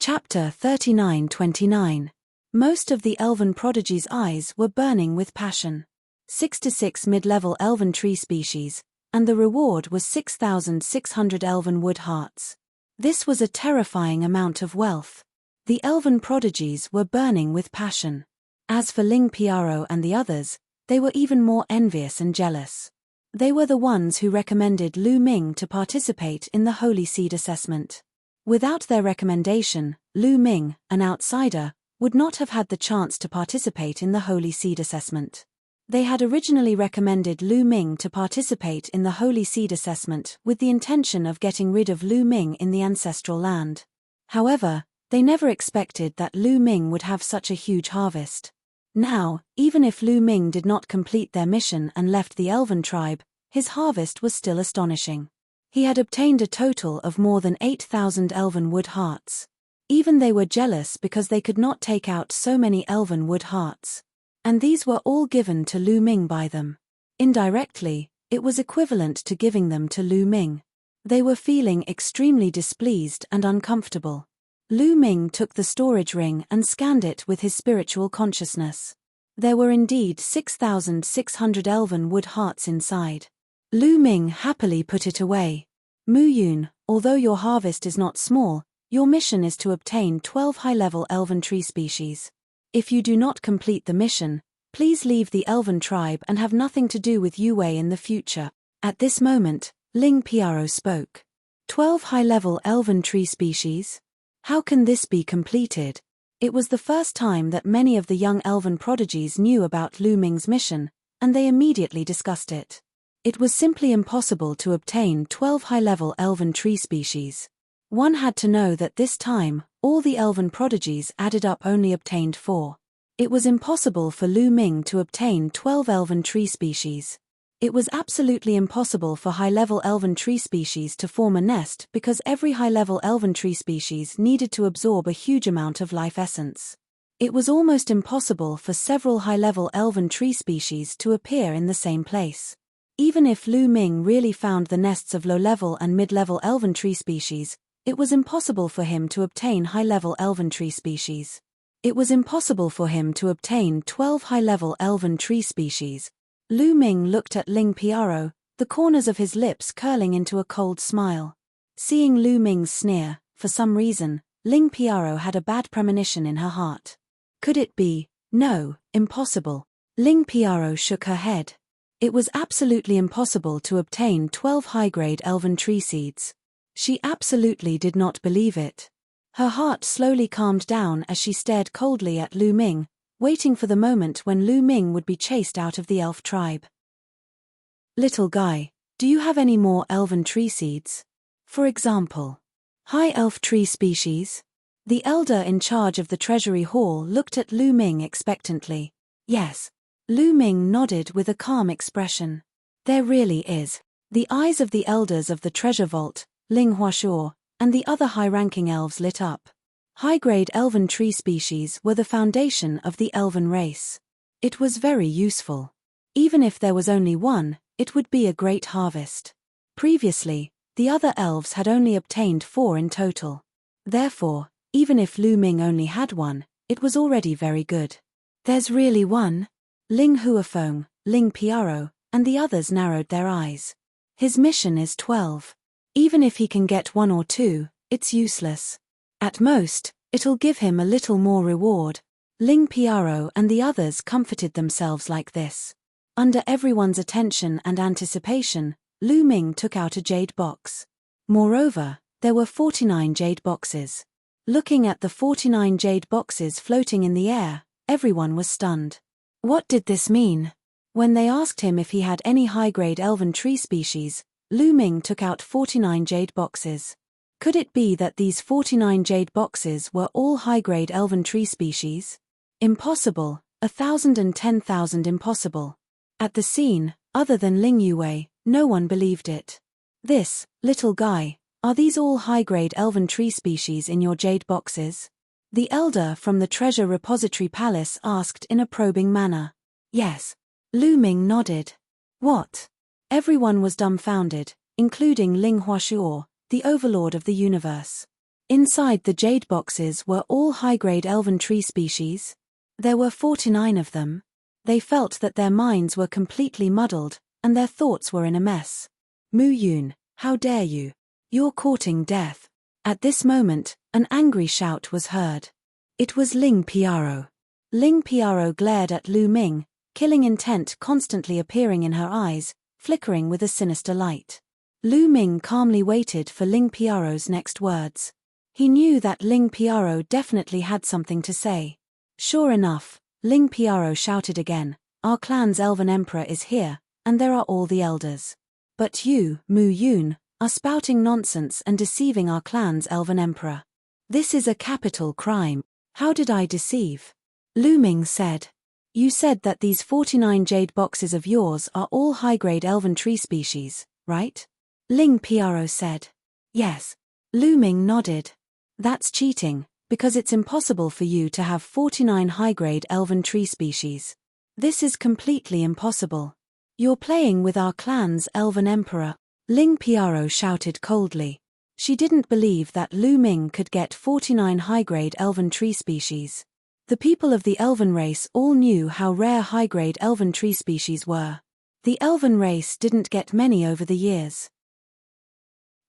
Chapter 39-29. Most of the elven prodigy's eyes were burning with passion. 66 mid-level elven tree species, and the reward was 6,600 elven wood hearts. This was a terrifying amount of wealth. The elven prodigies were burning with passion. As for Ling Piaro and the others, they were even more envious and jealous. They were the ones who recommended Lu Ming to participate in the Holy Seed assessment. Without their recommendation, Lu Ming, an outsider, would not have had the chance to participate in the Holy Seed assessment. They had originally recommended Lu Ming to participate in the Holy Seed assessment with the intention of getting rid of Lu Ming in the ancestral land. However, they never expected that Lu Ming would have such a huge harvest. Now, even if Lu Ming did not complete their mission and left the elven tribe, his harvest was still astonishing. He had obtained a total of more than 8,000 elven wood hearts. Even they were jealous because they could not take out so many elven wood hearts. And these were all given to Lu Ming by them. Indirectly, it was equivalent to giving them to Lu Ming. They were feeling extremely displeased and uncomfortable. Lu Ming took the storage ring and scanned it with his spiritual consciousness. There were indeed 6,600 elven wood hearts inside. Lu Ming happily put it away. Mu Yun, although your harvest is not small, your mission is to obtain 12 high-level elven tree species. If you do not complete the mission, please leave the elven tribe and have nothing to do with Yue in the future. At this moment, Ling Piaro spoke. 12 high-level elven tree species? How can this be completed? It was the first time that many of the young elven prodigies knew about Lu Ming's mission, and they immediately discussed it. It was simply impossible to obtain 12 high-level elven tree species. One had to know that this time, all the elven prodigies added up only obtained 4. It was impossible for Lu Ming to obtain 12 elven tree species. It was absolutely impossible for high-level elven tree species to form a nest because every high-level elven tree species needed to absorb a huge amount of life essence. It was almost impossible for several high-level elven tree species to appear in the same place. Even if Lu Ming really found the nests of low-level and mid-level elven tree species, it was impossible for him to obtain high-level elven tree species. It was impossible for him to obtain 12 high-level elven tree species. Lu Ming looked at Ling Piaro, the corners of his lips curling into a cold smile. Seeing Lu Ming's sneer, for some reason, Ling Piaro had a bad premonition in her heart. Could it be? No, impossible. Ling Piaro shook her head. It was absolutely impossible to obtain 12 high-grade elven tree seeds. She absolutely did not believe it. Her heart slowly calmed down as she stared coldly at Lu Ming, waiting for the moment when Lu Ming would be chased out of the elf tribe. Little guy, do you have any more elven tree seeds? For example, high elf tree species? The elder in charge of the treasury hall looked at Lu Ming expectantly. Yes. Lu Ming nodded with a calm expression. There really is. The eyes of the elders of the treasure vault, Ling Huashuo, and the other high-ranking elves lit up. High-grade elven tree species were the foundation of the elven race. It was very useful. Even if there was only one, it would be a great harvest. Previously, the other elves had only obtained 4 in total. Therefore, even if Lu Ming only had one, it was already very good. There's really one? Ling Huafeng, Ling Piaro, and the others narrowed their eyes. His mission is 12. Even if he can get 1 or 2, it's useless. At most, it'll give him a little more reward. Ling Piaro and the others comforted themselves like this. Under everyone's attention and anticipation, Lu Ming took out a jade box. Moreover, there were 49 jade boxes. Looking at the 49 jade boxes floating in the air, everyone was stunned. What did this mean? When they asked him if he had any high-grade elven tree species, Lu Ming took out 49 jade boxes. Could it be that these 49 jade boxes were all high-grade elven tree species? Impossible, 1,000 and 10,000 impossible. At the scene, other than Ling Yue, no one believed it. This, little guy, are these all high-grade elven tree species in your jade boxes? The elder from the treasure repository palace asked in a probing manner. Yes. Lu Ming nodded. What? Everyone was dumbfounded, including Ling Huashuo, the overlord of the universe. Inside the jade boxes were all high-grade elven tree species. There were 49 of them. They felt that their minds were completely muddled, and their thoughts were in a mess. Mu Yun, how dare you? You're courting death. At this moment, an angry shout was heard. It was Ling Piaro. Ling Piaro glared at Lu Ming, killing intent constantly appearing in her eyes, flickering with a sinister light. Lu Ming calmly waited for Ling Piaro's next words. He knew that Ling Piaro definitely had something to say. Sure enough, Ling Piaro shouted again, "Our clan's elven emperor is here, and there are all the elders. But you, Mu Yun, are spouting nonsense and deceiving our clan's elven emperor. This is a capital crime. How did I deceive?" Lu Ming said. "You said that these 49 jade boxes of yours are all high-grade elven tree species, right?" Ling Piaro said. "Yes." Lu Ming nodded. "That's cheating, because it's impossible for you to have 49 high-grade elven tree species. This is completely impossible. You're playing with our clan's elven emperor." Ling Piaro shouted coldly. She didn't believe that Lu Ming could get 49 high-grade elven tree species. The people of the elven race all knew how rare high-grade elven tree species were. The elven race didn't get many over the years.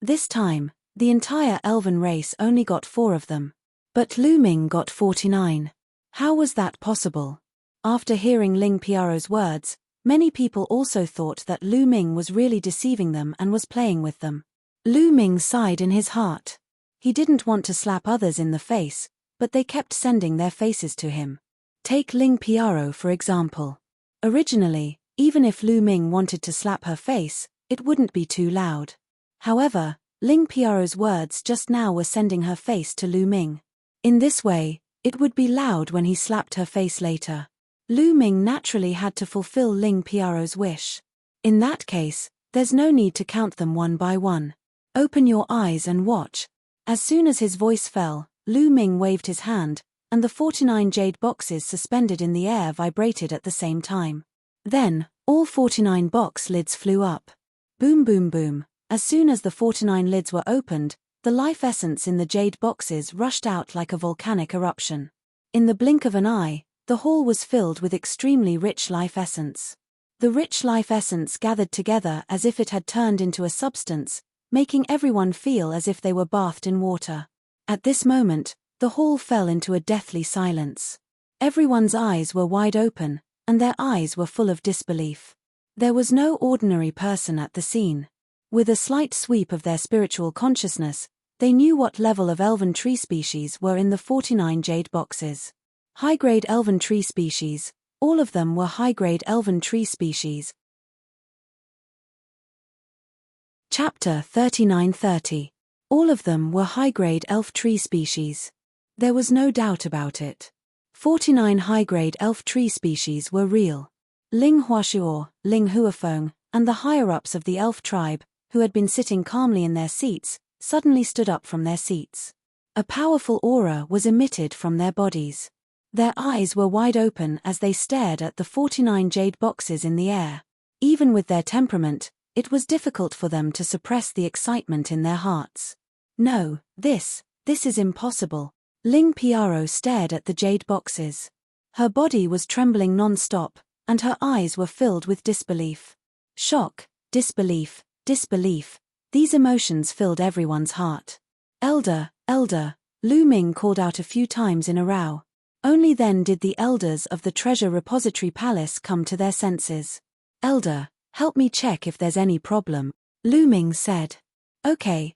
This time, the entire elven race only got 4 of them. But Lu Ming got 49. How was that possible? After hearing Ling Piaro's words, many people also thought that Lu Ming was really deceiving them and was playing with them. Lu Ming sighed in his heart. He didn't want to slap others in the face, but they kept sending their faces to him. Take Ling Piaro for example. Originally, even if Lu Ming wanted to slap her face, it wouldn't be too loud. However, Ling Piaro's words just now were sending her face to Lu Ming. In this way, it would be loud when he slapped her face later. Lu Ming naturally had to fulfill Ling Piaro's wish. In that case, there's no need to count them one by one. Open your eyes and watch. As soon as his voice fell, Lu Ming waved his hand, and the 49 jade boxes suspended in the air vibrated at the same time. Then, all 49 box lids flew up. Boom boom boom. As soon as the 49 lids were opened, the life essence in the jade boxes rushed out like a volcanic eruption. In the blink of an eye, the hall was filled with extremely rich life essence. The rich life essence gathered together as if it had turned into a substance, making everyone feel as if they were bathed in water. At this moment, the hall fell into a deathly silence. Everyone's eyes were wide open, and their eyes were full of disbelief. There was no ordinary person at the scene. With a slight sweep of their spiritual consciousness, they knew what level of elven tree species were in the 49 jade boxes. High-grade elven tree species, all of them were high-grade elven tree species. Chapter 3930. All of them were high-grade elf tree species. There was no doubt about it. 49 high-grade elf tree species were real. Ling Huashuo, Ling Huafeng, and the higher-ups of the elf tribe, who had been sitting calmly in their seats, suddenly stood up from their seats. A powerful aura was emitted from their bodies. Their eyes were wide open as they stared at the 49 jade boxes in the air. Even with their temperament, it was difficult for them to suppress the excitement in their hearts. No, this is impossible. Ling Piaro stared at the jade boxes. Her body was trembling non-stop, and her eyes were filled with disbelief. Shock, disbelief, disbelief. These emotions filled everyone's heart. Elder, elder, Lu Ming called out a few times in a row. Only then did the elders of the Treasure Repository Palace come to their senses. "Elder, help me check if there's any problem," Lu Ming said. Okay.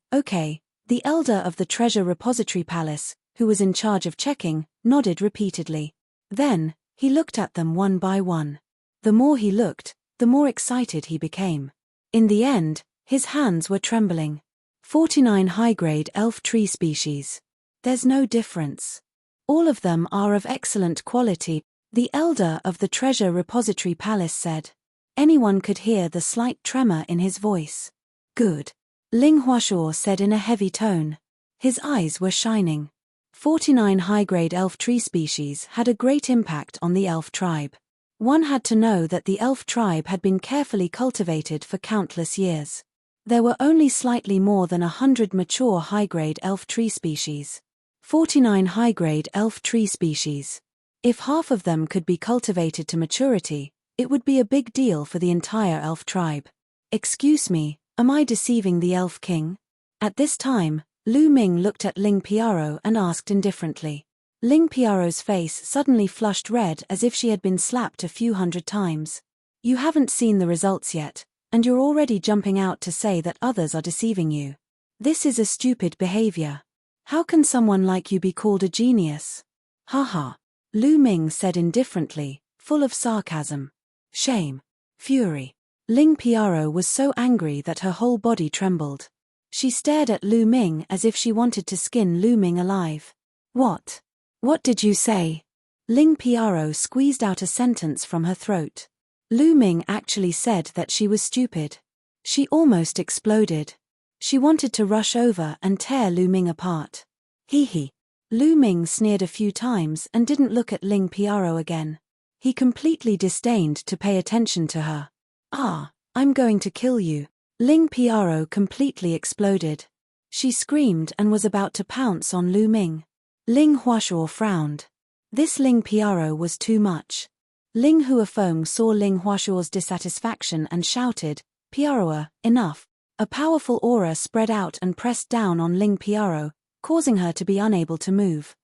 The elder of the Treasure Repository Palace, who was in charge of checking, nodded repeatedly. Then, he looked at them one by one. The more he looked, the more excited he became. In the end, his hands were trembling. 49 high-grade elf tree species. There's no difference. All of them are of excellent quality, the elder of the Treasure Repository Palace said. Anyone could hear the slight tremor in his voice. Good. Ling Huashuo said in a heavy tone. His eyes were shining. 49 high-grade elf tree species had a great impact on the elf tribe. One had to know that the elf tribe had been carefully cultivated for countless years. There were only slightly more than 100 mature high-grade elf tree species. 49 high-grade elf tree species. If half of them could be cultivated to maturity, it would be a big deal for the entire elf tribe. Excuse me, am I deceiving the elf king? At this time, Lu Ming looked at Ling Piaro and asked indifferently. Ling Piaro's face suddenly flushed red as if she had been slapped a few hundred times. You haven't seen the results yet, and you're already jumping out to say that others are deceiving you. This is a stupid behavior. How can someone like you be called a genius? Haha. Lu Ming said indifferently, full of sarcasm. Shame. Fury. Ling Piaro was so angry that her whole body trembled. She stared at Lu Ming as if she wanted to skin Lu Ming alive. What? What did you say? Ling Piaro squeezed out a sentence from her throat. Lu Ming actually said that she was stupid. She almost exploded. She wanted to rush over and tear Lu Ming apart. Hee hee. Lu Ming sneered a few times and didn't look at Ling Piaro again. He completely disdained to pay attention to her. Ah, I'm going to kill you. Ling Piaro completely exploded. She screamed and was about to pounce on Lu Ming. Ling Huashuo frowned. This Ling Piaro was too much. Ling Huafeng saw Ling Huashuo's dissatisfaction and shouted, Piaroa, enough. A powerful aura spread out and pressed down on Ling Piaro, causing her to be unable to move.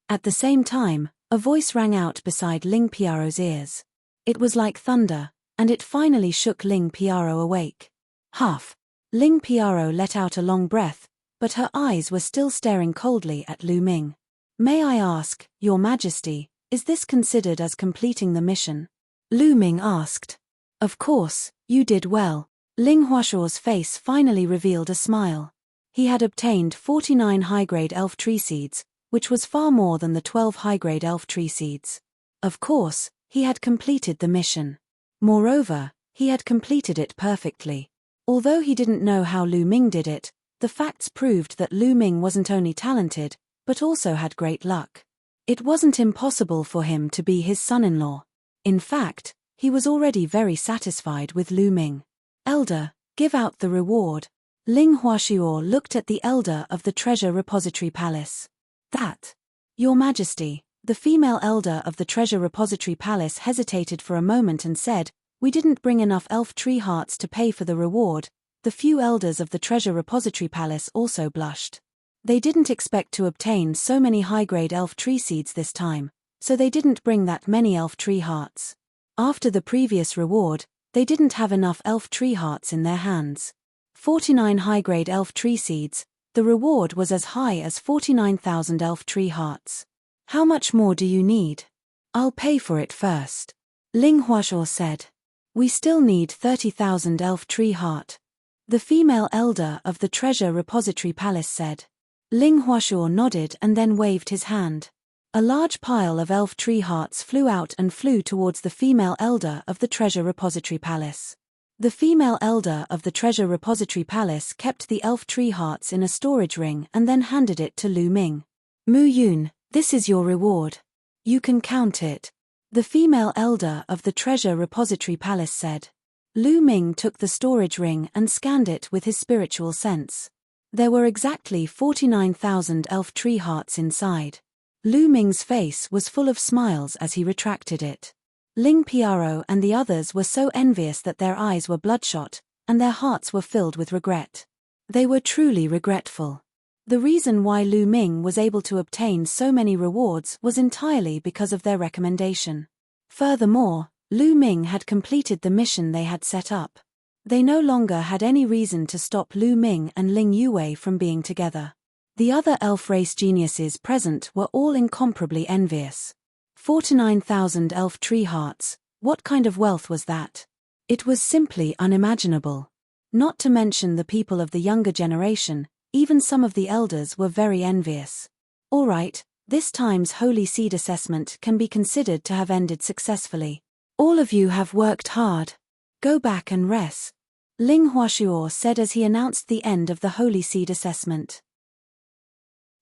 At the same time, a voice rang out beside Ling Piaro's ears. It was like thunder, and it finally shook Ling Piaro awake. Huff. Ling Piaro let out a long breath, but her eyes were still staring coldly at Lu Ming. May I ask, Your Majesty, is this considered as completing the mission? Lu Ming asked. Of course, you did well. Ling Huashuo's face finally revealed a smile. He had obtained 49 high-grade elf tree seeds, which was far more than the 12 high-grade elf tree seeds. Of course, he had completed the mission. Moreover, he had completed it perfectly. Although he didn't know how Lu Ming did it, the facts proved that Lu Ming wasn't only talented, but also had great luck. It wasn't impossible for him to be his son-in-law. In fact, he was already very satisfied with Lu Ming. Elder, give out the reward. Ling Huashuo looked at the elder of the Treasure Repository Palace. That. Your Majesty, the female elder of the Treasure Repository Palace hesitated for a moment and said, We didn't bring enough elf tree hearts to pay for the reward. The few elders of the Treasure Repository Palace also blushed. They didn't expect to obtain so many high-grade elf tree seeds this time, so they didn't bring that many elf tree hearts. After the previous reward, they didn't have enough elf tree hearts in their hands. 49 high-grade elf tree seeds, the reward was as high as 49,000 elf tree hearts. How much more do you need? I'll pay for it first. Ling Huashuo said. We still need 30,000 elf tree heart. The female elder of the Treasure Repository Palace said. Ling Huashuo nodded and then waved his hand. A large pile of elf tree hearts flew out and flew towards the female elder of the Treasure Repository Palace. The female elder of the Treasure Repository Palace kept the elf tree hearts in a storage ring and then handed it to Lu Ming. Mu Yun, this is your reward. You can count it. The female elder of the Treasure Repository Palace said. Lu Ming took the storage ring and scanned it with his spiritual sense. There were exactly 49,000 elf tree hearts inside. Lu Ming's face was full of smiles as he retracted it. Ling Piaro and the others were so envious that their eyes were bloodshot, and their hearts were filled with regret. They were truly regretful. The reason why Lu Ming was able to obtain so many rewards was entirely because of their recommendation. Furthermore, Lu Ming had completed the mission they had set up. They no longer had any reason to stop Lu Ming and Ling Yue from being together. The other elf race geniuses present were all incomparably envious. 49,000 elf tree hearts, what kind of wealth was that? It was simply unimaginable. Not to mention the people of the younger generation, even some of the elders were very envious. Alright, this time's Holy Seed assessment can be considered to have ended successfully. All of you have worked hard. Go back and rest. Ling Huashuo said as he announced the end of the Holy Seed assessment.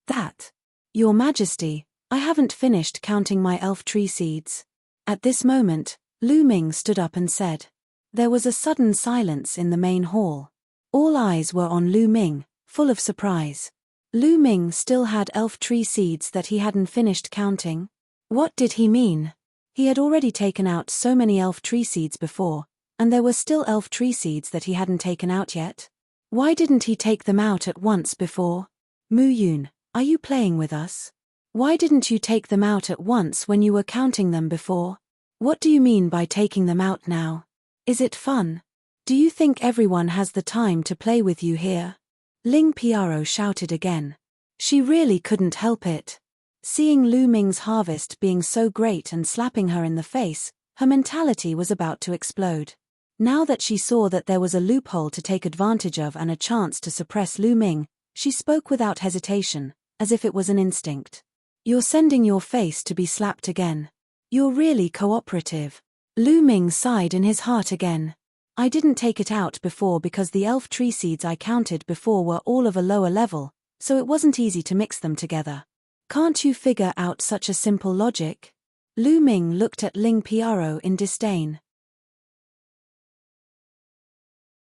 That. Your Majesty, I haven't finished counting my elf tree seeds. At this moment, Lu Ming stood up and said. There was a sudden silence in the main hall. All eyes were on Lu Ming, full of surprise. Lu Ming still had elf tree seeds that he hadn't finished counting. What did he mean? He had already taken out so many elf tree seeds before, and there were still elf tree seeds that he hadn't taken out yet. Why didn't he take them out at once before? Mu Yun, are you playing with us? Why didn't you take them out at once when you were counting them before? What do you mean by taking them out now? Is it fun? Do you think everyone has the time to play with you here? Ling Piaro shouted again. She really couldn't help it. Seeing Lu Ming's harvest being so great and slapping her in the face, her mentality was about to explode. Now that she saw that there was a loophole to take advantage of and a chance to suppress Lu Ming, she spoke without hesitation, as if it was an instinct. You're sending your face to be slapped again. You're really cooperative. Lu Ming sighed in his heart again. I didn't take it out before because the elf tree seeds I counted before were all of a lower level, so it wasn't easy to mix them together. Can't you figure out such a simple logic? Lu Ming looked at Ling Piaro in disdain.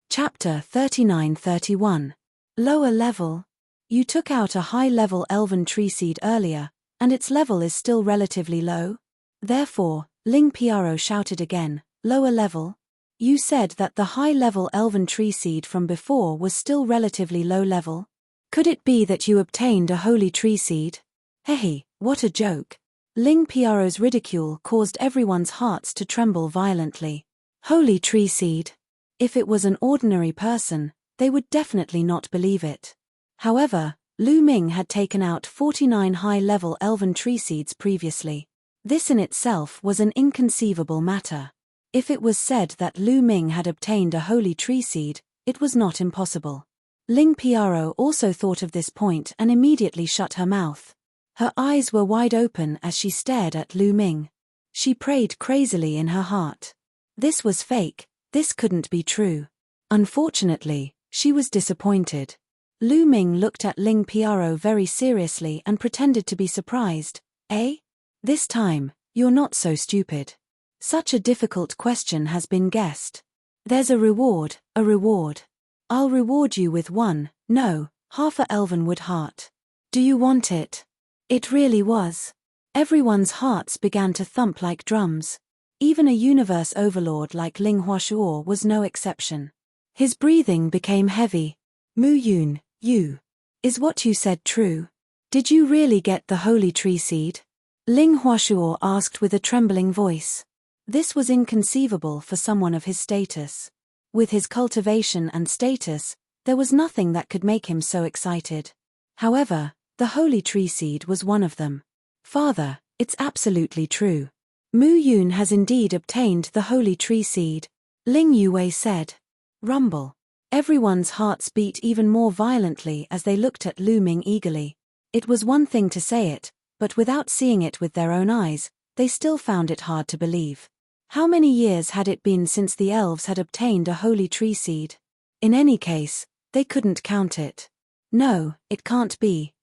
Chapter 39-31. Lower level. You took out a high-level elven tree seed earlier, and its level is still relatively low? Therefore, Ling Piaro shouted again, lower level? You said that the high-level elven tree seed from before was still relatively low level? Could it be that you obtained a holy tree seed? Hey, what a joke. Ling Piaro's ridicule caused everyone's hearts to tremble violently. Holy tree seed. If it was an ordinary person, they would definitely not believe it. However, Lu Ming had taken out 49 high-level elven tree seeds previously. This in itself was an inconceivable matter. If it was said that Lu Ming had obtained a holy tree seed, it was not impossible. Ling Piaro also thought of this point and immediately shut her mouth. Her eyes were wide open as she stared at Lu Ming. She prayed crazily in her heart. This was fake, this couldn't be true. Unfortunately, she was disappointed. Lu Ming looked at Ling Piaro very seriously and pretended to be surprised. Eh? This time, you're not so stupid. Such a difficult question has been guessed. There's a reward, a reward. I'll reward you with half a elvenwood heart. Do you want it? It really was. Everyone's hearts began to thump like drums. Even a universe overlord like Ling Huashuo was no exception. His breathing became heavy. Mu Yun, is what you said true? Did you really get the holy tree seed? Ling Huashuo asked with a trembling voice. This was inconceivable for someone of his status. With his cultivation and status, there was nothing that could make him so excited. However, the holy tree seed was one of them. Father, it's absolutely true. Mu Yun has indeed obtained the holy tree seed, Ling Yue said. Rumble. Everyone's hearts beat even more violently as they looked at Lu Ming eagerly. It was one thing to say it, but without seeing it with their own eyes, they still found it hard to believe. How many years had it been since the elves had obtained a holy tree seed? In any case, they couldn't count it. No, it can't be,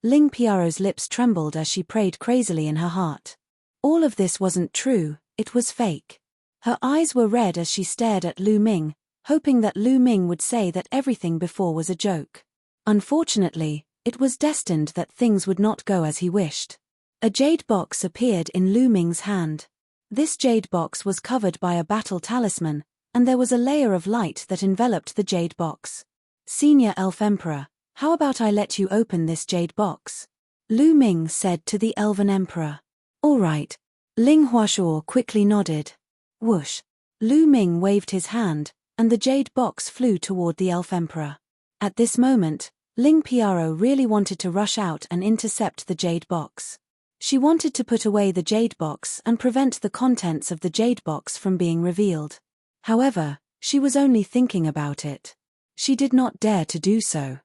Ling Piaro's lips trembled as she prayed crazily in her heart. All of this wasn't true, it was fake. Her eyes were red as she stared at Lu Ming, hoping that Lu Ming would say that everything before was a joke. Unfortunately, it was destined that things would not go as he wished. A jade box appeared in Lu Ming's hand. This jade box was covered by a battle talisman, and there was a layer of light that enveloped the jade box. Senior Elf Emperor, how about I let you open this jade box? Lu Ming said to the Elven Emperor. All right. Ling Huashuo quickly nodded. Whoosh. Lu Ming waved his hand, and the jade box flew toward the Elf Emperor. At this moment, Ling Piaro really wanted to rush out and intercept the jade box. She wanted to put away the jade box and prevent the contents of the jade box from being revealed. However, she was only thinking about it. She did not dare to do so.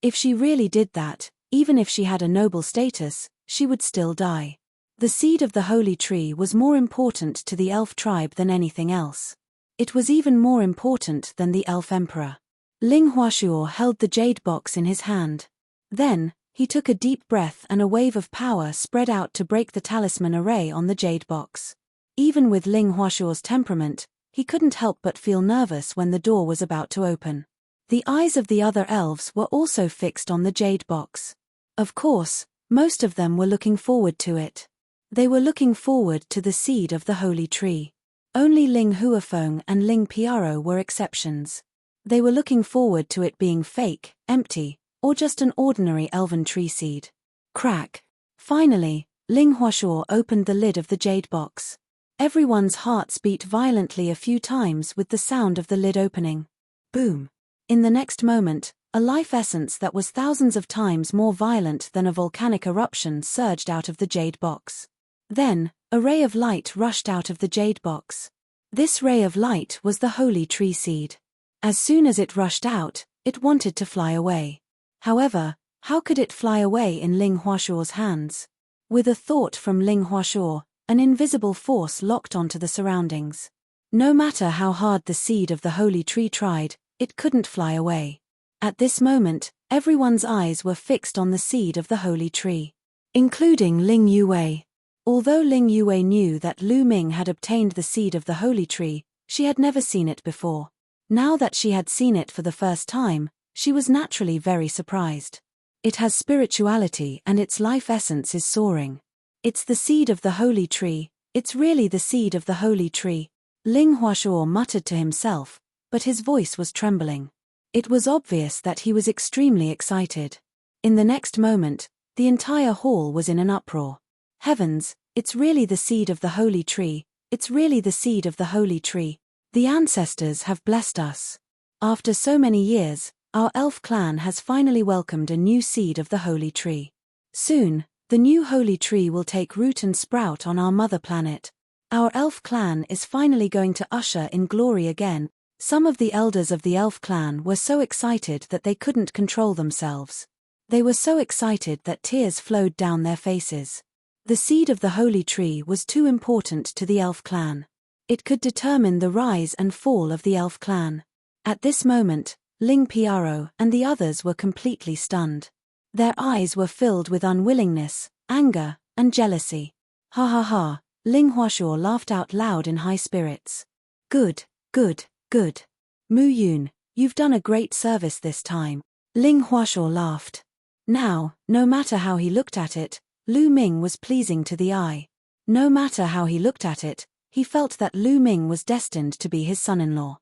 If she really did that, even if she had a noble status, she would still die. The seed of the holy tree was more important to the elf tribe than anything else. It was even more important than the elf emperor. Ling Huashuo held the jade box in his hand. Then, he took a deep breath and a wave of power spread out to break the talisman array on the jade box. Even with Ling Huashuo's temperament, he couldn't help but feel nervous when the door was about to open. The eyes of the other elves were also fixed on the jade box. Of course, most of them were looking forward to it. They were looking forward to the seed of the holy tree. Only Ling Huafeng and Ling Piaro were exceptions. They were looking forward to it being fake, empty, or just an ordinary elven tree seed. Crack. Finally, Ling Huashuo opened the lid of the jade box. Everyone's hearts beat violently a few times with the sound of the lid opening. Boom. In the next moment, a life essence that was thousands of times more violent than a volcanic eruption surged out of the jade box. Then, a ray of light rushed out of the jade box. This ray of light was the holy tree seed. As soon as it rushed out, it wanted to fly away. However, how could it fly away in Ling Huashuo's hands? With a thought from Ling Huashuo, an invisible force locked onto the surroundings. No matter how hard the seed of the holy tree tried, it couldn't fly away. At this moment, everyone's eyes were fixed on the seed of the holy tree, including Ling Yue. Although Ling Yue knew that Lu Ming had obtained the seed of the holy tree, she had never seen it before. Now that she had seen it for the first time, she was naturally very surprised. It has spirituality and its life essence is soaring. It's the seed of the holy tree, it's really the seed of the holy tree. Ling Huashuo muttered to himself, but his voice was trembling. It was obvious that he was extremely excited. In the next moment, the entire hall was in an uproar. Heavens, it's really the seed of the holy tree, it's really the seed of the holy tree. The ancestors have blessed us. After so many years, our elf clan has finally welcomed a new seed of the holy tree. Soon, the new holy tree will take root and sprout on our mother planet. Our elf clan is finally going to usher in glory again. Some of the elders of the elf clan were so excited that they couldn't control themselves. They were so excited that tears flowed down their faces. The seed of the holy tree was too important to the elf clan. It could determine the rise and fall of the elf clan. At this moment, Ling Piaro and the others were completely stunned. Their eyes were filled with unwillingness, anger, and jealousy. Ha ha ha, Ling Huashuo laughed out loud in high spirits. Good, good, good. Mu Yun, you've done a great service this time. Ling Huashuo laughed. Now, no matter how he looked at it, Lu Ming was pleasing to the eye. No matter how he looked at it, he felt that Lu Ming was destined to be his son-in-law.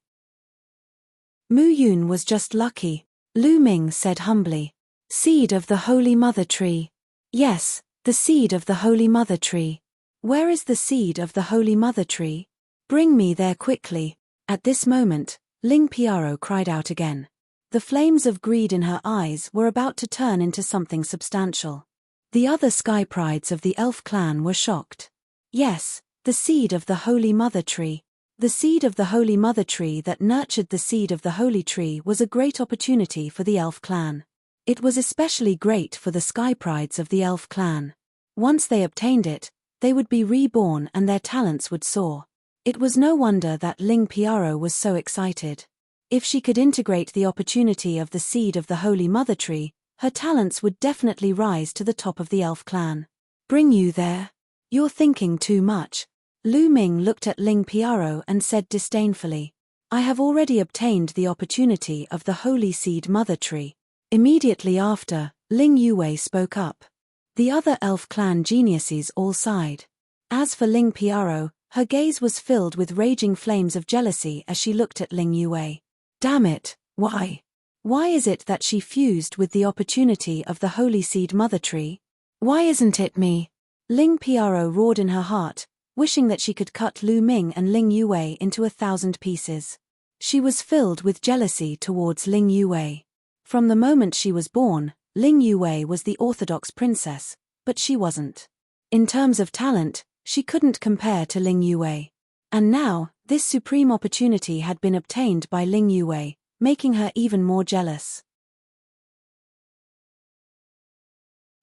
Mu Yun was just lucky, Lu Ming said humbly. Seed of the Holy Mother Tree. Yes, the seed of the Holy Mother Tree. Where is the seed of the Holy Mother Tree? Bring me there quickly. At this moment, Ling Piaro cried out again. The flames of greed in her eyes were about to turn into something substantial. The other sky prides of the elf clan were shocked. Yes, the seed of the Holy Mother Tree. The seed of the Holy Mother Tree that nurtured the seed of the Holy Tree was a great opportunity for the elf clan. It was especially great for the sky prides of the elf clan. Once they obtained it, they would be reborn and their talents would soar. It was no wonder that Ling Piaro was so excited. If she could integrate the opportunity of the seed of the Holy Mother Tree, her talents would definitely rise to the top of the elf clan. Bring you there? You're thinking too much. Lu Ming looked at Ling Piaro and said disdainfully. I have already obtained the opportunity of the Holy Seed Mother Tree. Immediately after, Ling Yue spoke up. The other elf clan geniuses all sighed. As for Ling Piaro, her gaze was filled with raging flames of jealousy as she looked at Ling Yue. Damn it, why? Why is it that she fused with the opportunity of the Holy Seed Mother Tree? Why isn't it me? Ling Piaro roared in her heart, wishing that she could cut Lu Ming and Ling Yue into 1,000 pieces. She was filled with jealousy towards Ling Yue. From the moment she was born, Ling Yue was the orthodox princess, but she wasn't. In terms of talent, she couldn't compare to Ling Yue. And now, this supreme opportunity had been obtained by Ling Yue, making her even more jealous.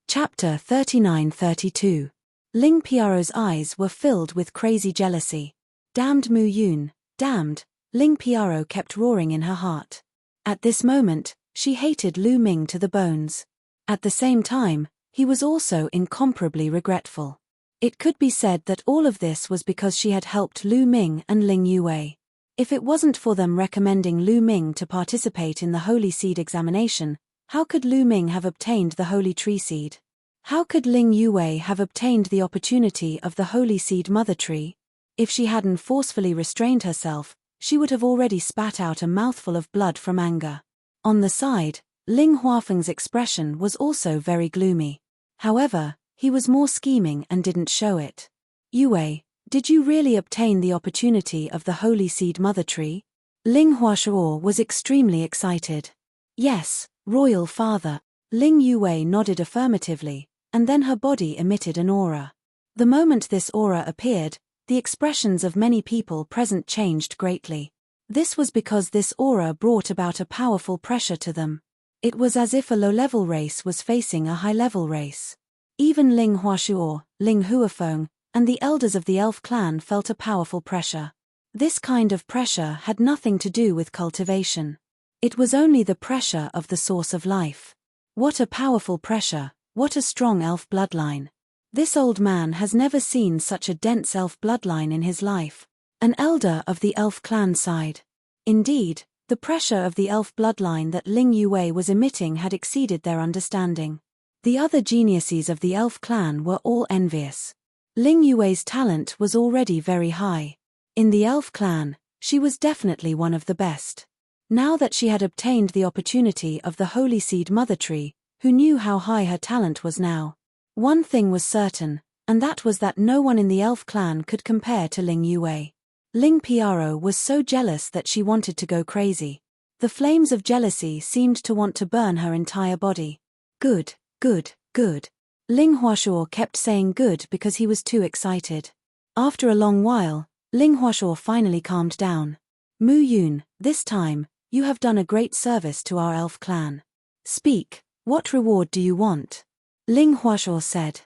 Chapter 39-32. Ling Piaro's eyes were filled with crazy jealousy. Damned Mu Yun, damned, Ling Piaro kept roaring in her heart. At this moment, she hated Lu Ming to the bones. At the same time, he was also incomparably regretful. It could be said that all of this was because she had helped Lu Ming and Ling Yue. If it wasn't for them recommending Lu Ming to participate in the Holy Seed examination, how could Lu Ming have obtained the Holy Tree Seed? How could Ling Yue have obtained the opportunity of the Holy Seed Mother Tree? If she hadn't forcefully restrained herself, she would have already spat out a mouthful of blood from anger. On the side, Ling Huafeng's expression was also very gloomy. However, he was more scheming and didn't show it. Yue, did you really obtain the opportunity of the Holy Seed Mother Tree? Ling Huashuo was extremely excited. Yes, Royal Father. Ling Yue nodded affirmatively, and then her body emitted an aura. The moment this aura appeared, the expressions of many people present changed greatly. This was because this aura brought about a powerful pressure to them. It was as if a low-level race was facing a high-level race. Even Ling Huashuo, Ling Huafeng, and the elders of the elf clan felt a powerful pressure. This kind of pressure had nothing to do with cultivation. It was only the pressure of the source of life. What a powerful pressure, what a strong elf bloodline. This old man has never seen such a dense elf bloodline in his life. An elder of the elf clan sighed. Indeed, the pressure of the elf bloodline that Ling Yue was emitting had exceeded their understanding. The other geniuses of the elf clan were all envious. Ling Yue's talent was already very high. In the elf clan, she was definitely one of the best. Now that she had obtained the opportunity of the Holy Seed Mother Tree, who knew how high her talent was now? One thing was certain, and that was that no one in the elf clan could compare to Ling Yue. Ling Piaro was so jealous that she wanted to go crazy. The flames of jealousy seemed to want to burn her entire body. Good, good, good. Ling Huashuo kept saying good because he was too excited. After a long while, Ling Huashuo finally calmed down. Mu Yun, this time, you have done a great service to our elf clan. Speak, what reward do you want? Ling Huashuo said.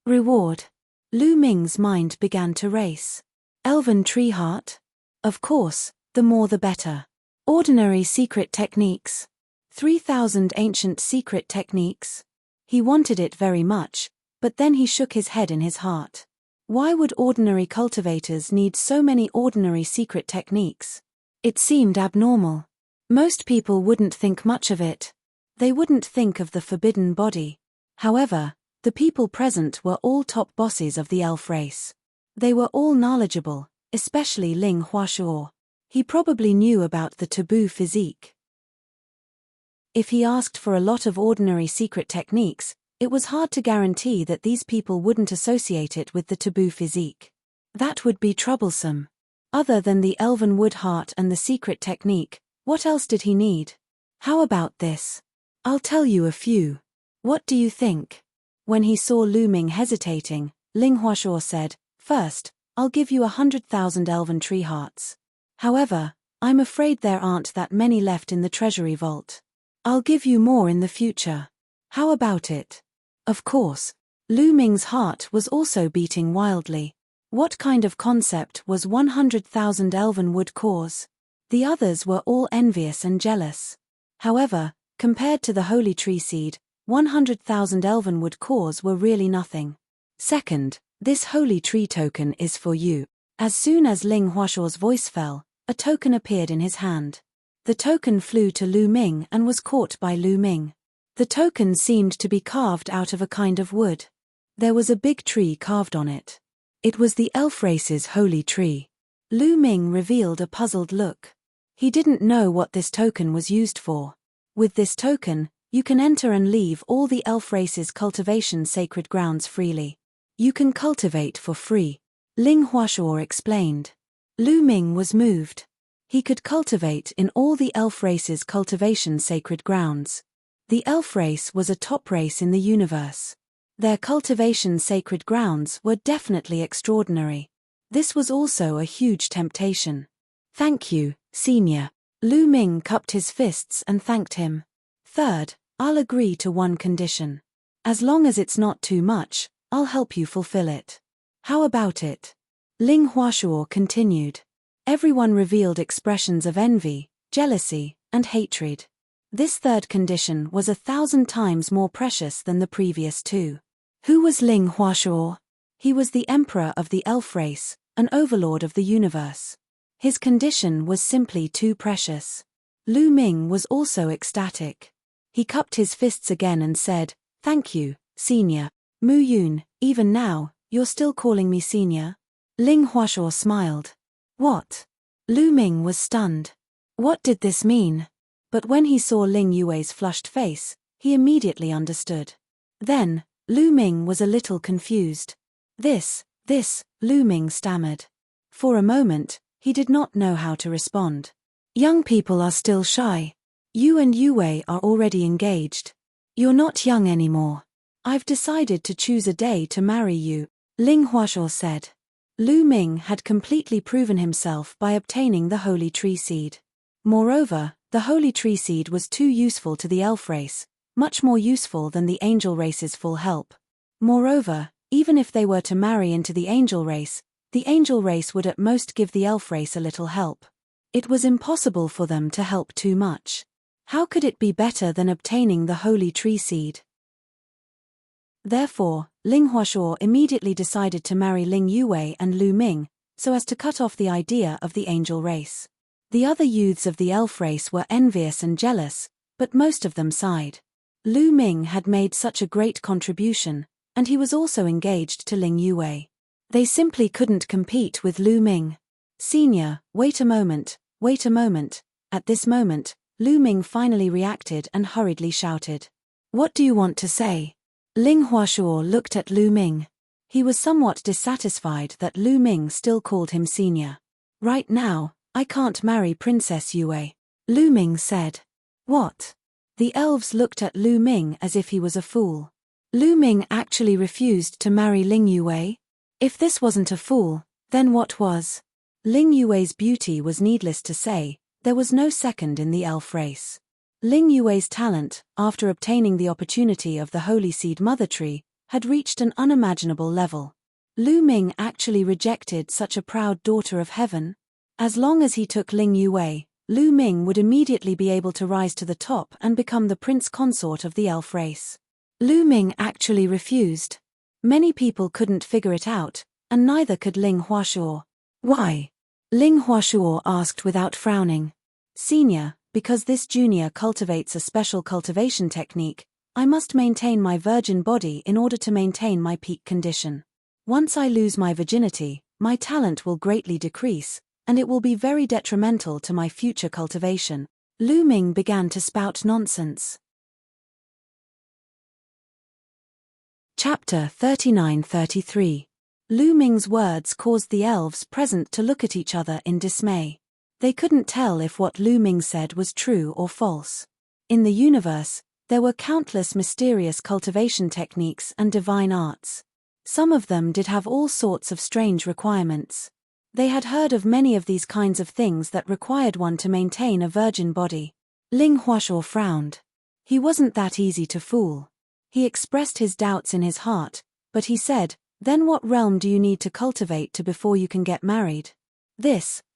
Reward? Lu Ming's mind began to race. Elven tree heart? Of course, the more the better. Ordinary secret techniques. 3,000 ancient secret techniques. He wanted it very much, but then he shook his head in his heart. Why would ordinary cultivators need so many ordinary secret techniques? It seemed abnormal. Most people wouldn't think much of it. They wouldn't think of the forbidden body. However, the people present were all top bosses of the elf race. They were all knowledgeable, especially Ling Huashuo. He probably knew about the taboo physique. If he asked for a lot of ordinary secret techniques, it was hard to guarantee that these people wouldn't associate it with the taboo physique. That would be troublesome. Other than the elven wood heart and the secret technique, what else did he need? How about this? I'll tell you a few. What do you think? When he saw Lu Ming hesitating, Ling Huashuo said, First, I'll give you 100,000 elven tree hearts. However, I'm afraid there aren't that many left in the treasury vault. I'll give you more in the future. How about it? Of course. Lu Ming's heart was also beating wildly. What kind of concept was 100,000 elven wood cores? The others were all envious and jealous. However, compared to the holy tree seed, 100,000 elven wood cores were really nothing. Second, this holy tree token is for you. As soon as Ling Huashuo's voice fell, a token appeared in his hand. The token flew to Lu Ming and was caught by Lu Ming. The token seemed to be carved out of a kind of wood. There was a big tree carved on it. It was the elf race's holy tree. Lu Ming revealed a puzzled look. He didn't know what this token was used for. With this token, you can enter and leave all the elf race's cultivation sacred grounds freely. You can cultivate for free. Ling Huashuo explained. Lu Ming was moved. He could cultivate in all the elf race's cultivation sacred grounds. The elf race was a top race in the universe. Their cultivation sacred grounds were definitely extraordinary. This was also a huge temptation. Thank you, Senior. Lu Ming cupped his fists and thanked him. Third, I'll agree to one condition. As long as it's not too much, I'll help you fulfill it. How about it? Ling Huashuo continued. Everyone revealed expressions of envy, jealousy, and hatred. This third condition was 1,000 times more precious than the previous two. Who was Ling Huashuo? He was the emperor of the elf race, an overlord of the universe. His condition was simply too precious. Lu Ming was also ecstatic. He cupped his fists again and said, Thank you, Senior. Mu Yun, even now, you're still calling me Senior? Ling Huashuo smiled. What? Lu Ming was stunned. What did this mean? But when he saw Ling Yue's flushed face, he immediately understood. Then, Lu Ming was a little confused. This, Lu Ming stammered. For a moment, he did not know how to respond. Young people are still shy. You and Yue are already engaged. You're not young anymore. I've decided to choose a day to marry you, Ling Huashuo said. Lu Ming had completely proven himself by obtaining the holy tree seed. Moreover, the holy tree seed was too useful to the elf race, much more useful than the angel race's full help. Moreover, even if they were to marry into the angel race would at most give the elf race a little help. It was impossible for them to help too much. How could it be better than obtaining the holy tree seed? Therefore, Ling Huashuo immediately decided to marry Ling Yue and Lu Ming, so as to cut off the idea of the angel race. The other youths of the elf race were envious and jealous, but most of them sighed. Lu Ming had made such a great contribution, and he was also engaged to Ling Yue. They simply couldn't compete with Lu Ming. Senior, wait a moment. At this moment, Lu Ming finally reacted and hurriedly shouted. What do you want to say? Ling Huashuo looked at Lu Ming. He was somewhat dissatisfied that Lu Ming still called him senior. Right now, I can't marry Princess Yue, Lu Ming said. What? The elves looked at Lu Ming as if he was a fool. Lu Ming actually refused to marry Ling Yue? If this wasn't a fool, then what was? Ling Yue's beauty was needless to say, there was no second in the elf race. Ling Yue's talent, after obtaining the opportunity of the Holy Seed Mother Tree, had reached an unimaginable level. Lu Ming actually rejected such a proud daughter of heaven? As long as he took Ling Yue, Lu Ming would immediately be able to rise to the top and become the prince consort of the elf race. Lu Ming actually refused. Many people couldn't figure it out, and neither could Ling Huashuo. Why? Ling Huashuo asked without frowning. Senior, because this junior cultivates a special cultivation technique, I must maintain my virgin body in order to maintain my peak condition. Once I lose my virginity, my talent will greatly decrease, and it will be very detrimental to my future cultivation. Lu Ming began to spout nonsense. Chapter 39-33. Lu Ming's words caused the elves present to look at each other in dismay. They couldn't tell if what Lu Ming said was true or false. In the universe, there were countless mysterious cultivation techniques and divine arts. Some of them did have all sorts of strange requirements. They had heard of many of these kinds of things that required one to maintain a virgin body. Ling Huashuo frowned. He wasn't that easy to fool. He expressed his doubts in his heart, but he said, "Then what realm do you need to cultivate to before you can get married?"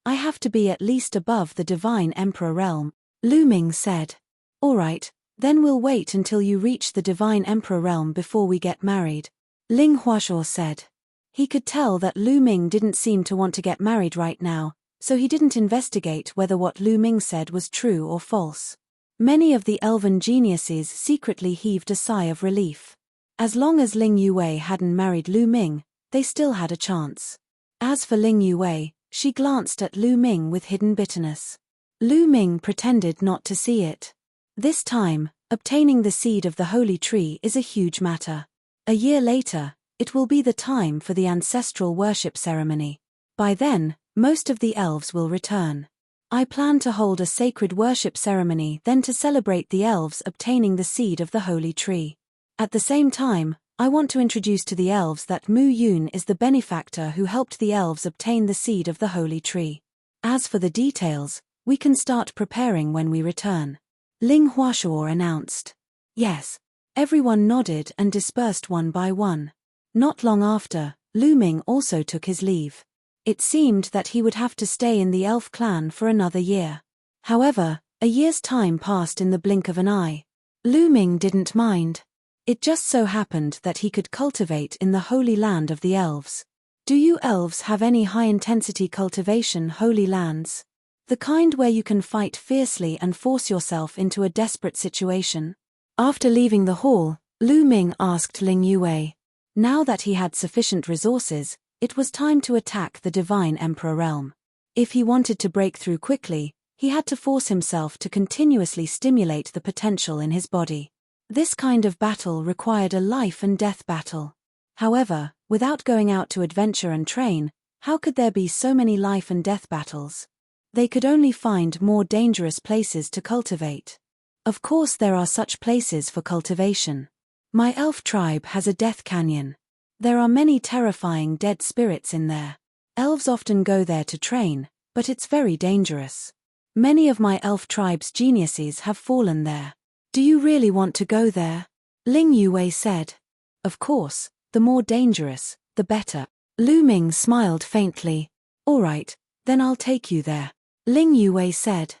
I have to be at least above the divine emperor realm, Lu Ming said. Alright, then we'll wait until you reach the divine emperor realm before we get married, Ling Huashuo said. He could tell that Lu Ming didn't seem to want to get married right now, so he didn't investigate whether what Lu Ming said was true or false. Many of the elven geniuses secretly heaved a sigh of relief. As long as Ling Yue hadn't married Lu Ming, they still had a chance. As for Ling Yue, she glanced at Lu Ming with hidden bitterness. Lu Ming pretended not to see it. This time, obtaining the seed of the holy tree is a huge matter. A year later, it will be the time for the ancestral worship ceremony. By then, most of the elves will return. I plan to hold a sacred worship ceremony then to celebrate the elves obtaining the seed of the holy tree. At the same time, I want to introduce to the elves that Mu Yun is the benefactor who helped the elves obtain the seed of the holy tree. As for the details, we can start preparing when we return, Ling Huashuo announced. Yes. Everyone nodded and dispersed one by one. Not long after, Lu Ming also took his leave. It seemed that he would have to stay in the elf clan for another year. However, a year's time passed in the blink of an eye. Lu Ming didn't mind. It just so happened that he could cultivate in the holy land of the elves. Do you elves have any high-intensity cultivation holy lands? The kind where you can fight fiercely and force yourself into a desperate situation? After leaving the hall, Lu Ming asked Ling Yue. Now that he had sufficient resources, it was time to attack the divine emperor realm. If he wanted to break through quickly, he had to force himself to continuously stimulate the potential in his body. This kind of battle required a life and death battle. However, without going out to adventure and train, how could there be so many life and death battles? They could only find more dangerous places to cultivate. Of course there are such places for cultivation. My elf tribe has a death canyon. There are many terrifying dead spirits in there. Elves often go there to train, but it's very dangerous. Many of my elf tribe's geniuses have fallen there. Do you really want to go there? Ling Yue said. Of course, the more dangerous, the better. Lu Ming smiled faintly. All right, then I'll take you there, Ling Yue said.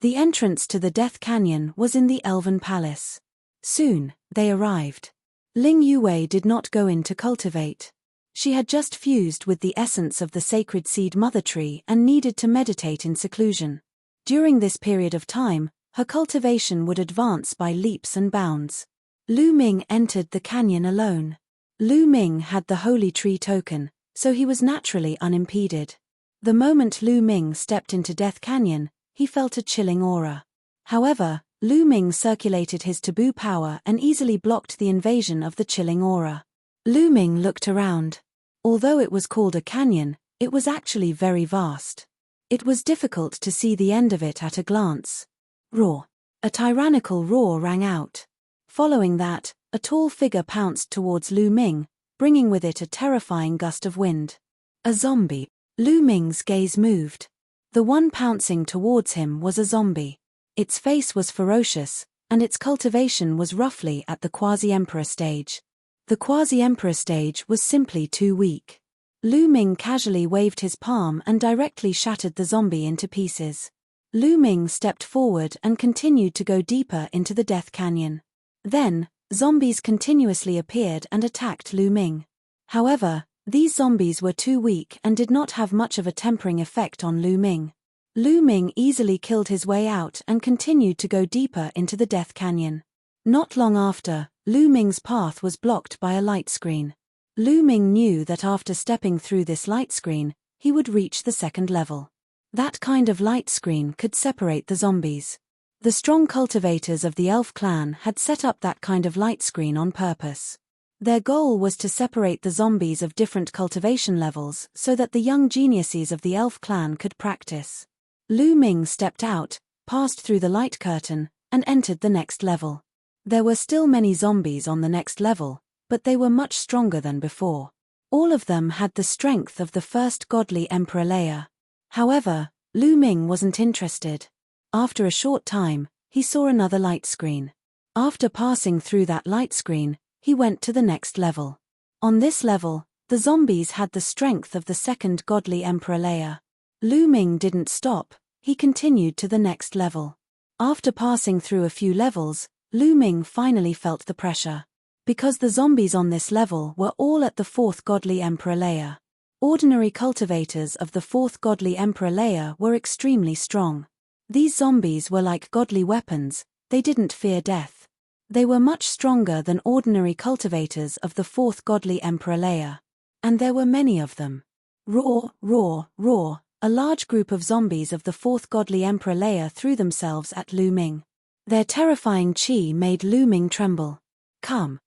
The entrance to the Death Canyon was in the Elven Palace. Soon, they arrived. Ling Yue did not go in to cultivate. She had just fused with the essence of the sacred seed mother tree and needed to meditate in seclusion. During this period of time, her cultivation would advance by leaps and bounds. Lu Ming entered the canyon alone. Lu Ming had the holy tree token, so he was naturally unimpeded. The moment Lu Ming stepped into Death Canyon, he felt a chilling aura. However, Lu Ming circulated his taboo power and easily blocked the invasion of the chilling aura. Lu Ming looked around. Although it was called a canyon, it was actually very vast. It was difficult to see the end of it at a glance. Roar! A tyrannical roar rang out. Following that, a tall figure pounced towards Lu Ming, bringing with it a terrifying gust of wind. A zombie. Lu Ming's gaze moved. The one pouncing towards him was a zombie. Its face was ferocious, and its cultivation was roughly at the quasi-emperor stage. The quasi-emperor stage was simply too weak. Lu Ming casually waved his palm and directly shattered the zombie into pieces. Lu Ming stepped forward and continued to go deeper into the Death Canyon. Then, zombies continuously appeared and attacked Lu Ming. However, these zombies were too weak and did not have much of a tempering effect on Lu Ming. Lu Ming easily killed his way out and continued to go deeper into the Death Canyon. Not long after, Lu Ming's path was blocked by a light screen. Lu Ming knew that after stepping through this light screen, he would reach the second level. That kind of light screen could separate the zombies. The strong cultivators of the elf clan had set up that kind of light screen on purpose. Their goal was to separate the zombies of different cultivation levels so that the young geniuses of the elf clan could practice. Lu Ming stepped out, passed through the light curtain, and entered the next level. There were still many zombies on the next level, but they were much stronger than before. All of them had the strength of the first godly emperor layer. However, Lu Ming wasn't interested. After a short time, he saw another light screen. After passing through that light screen, he went to the next level. On this level, the zombies had the strength of the second godly emperor layer. Lu Ming didn't stop, he continued to the next level. After passing through a few levels, Lu Ming finally felt the pressure. Because the zombies on this level were all at the fourth godly emperor layer. Ordinary cultivators of the fourth godly emperor layer were extremely strong. These zombies were like godly weapons, they didn't fear death. They were much stronger than ordinary cultivators of the fourth godly emperor layer. And there were many of them. Roar, roar, roar, a large group of zombies of the fourth godly emperor layer threw themselves at Lu Ming. Their terrifying chi made Lu Ming tremble. Come,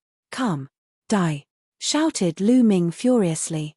die, shouted Lu Ming furiously.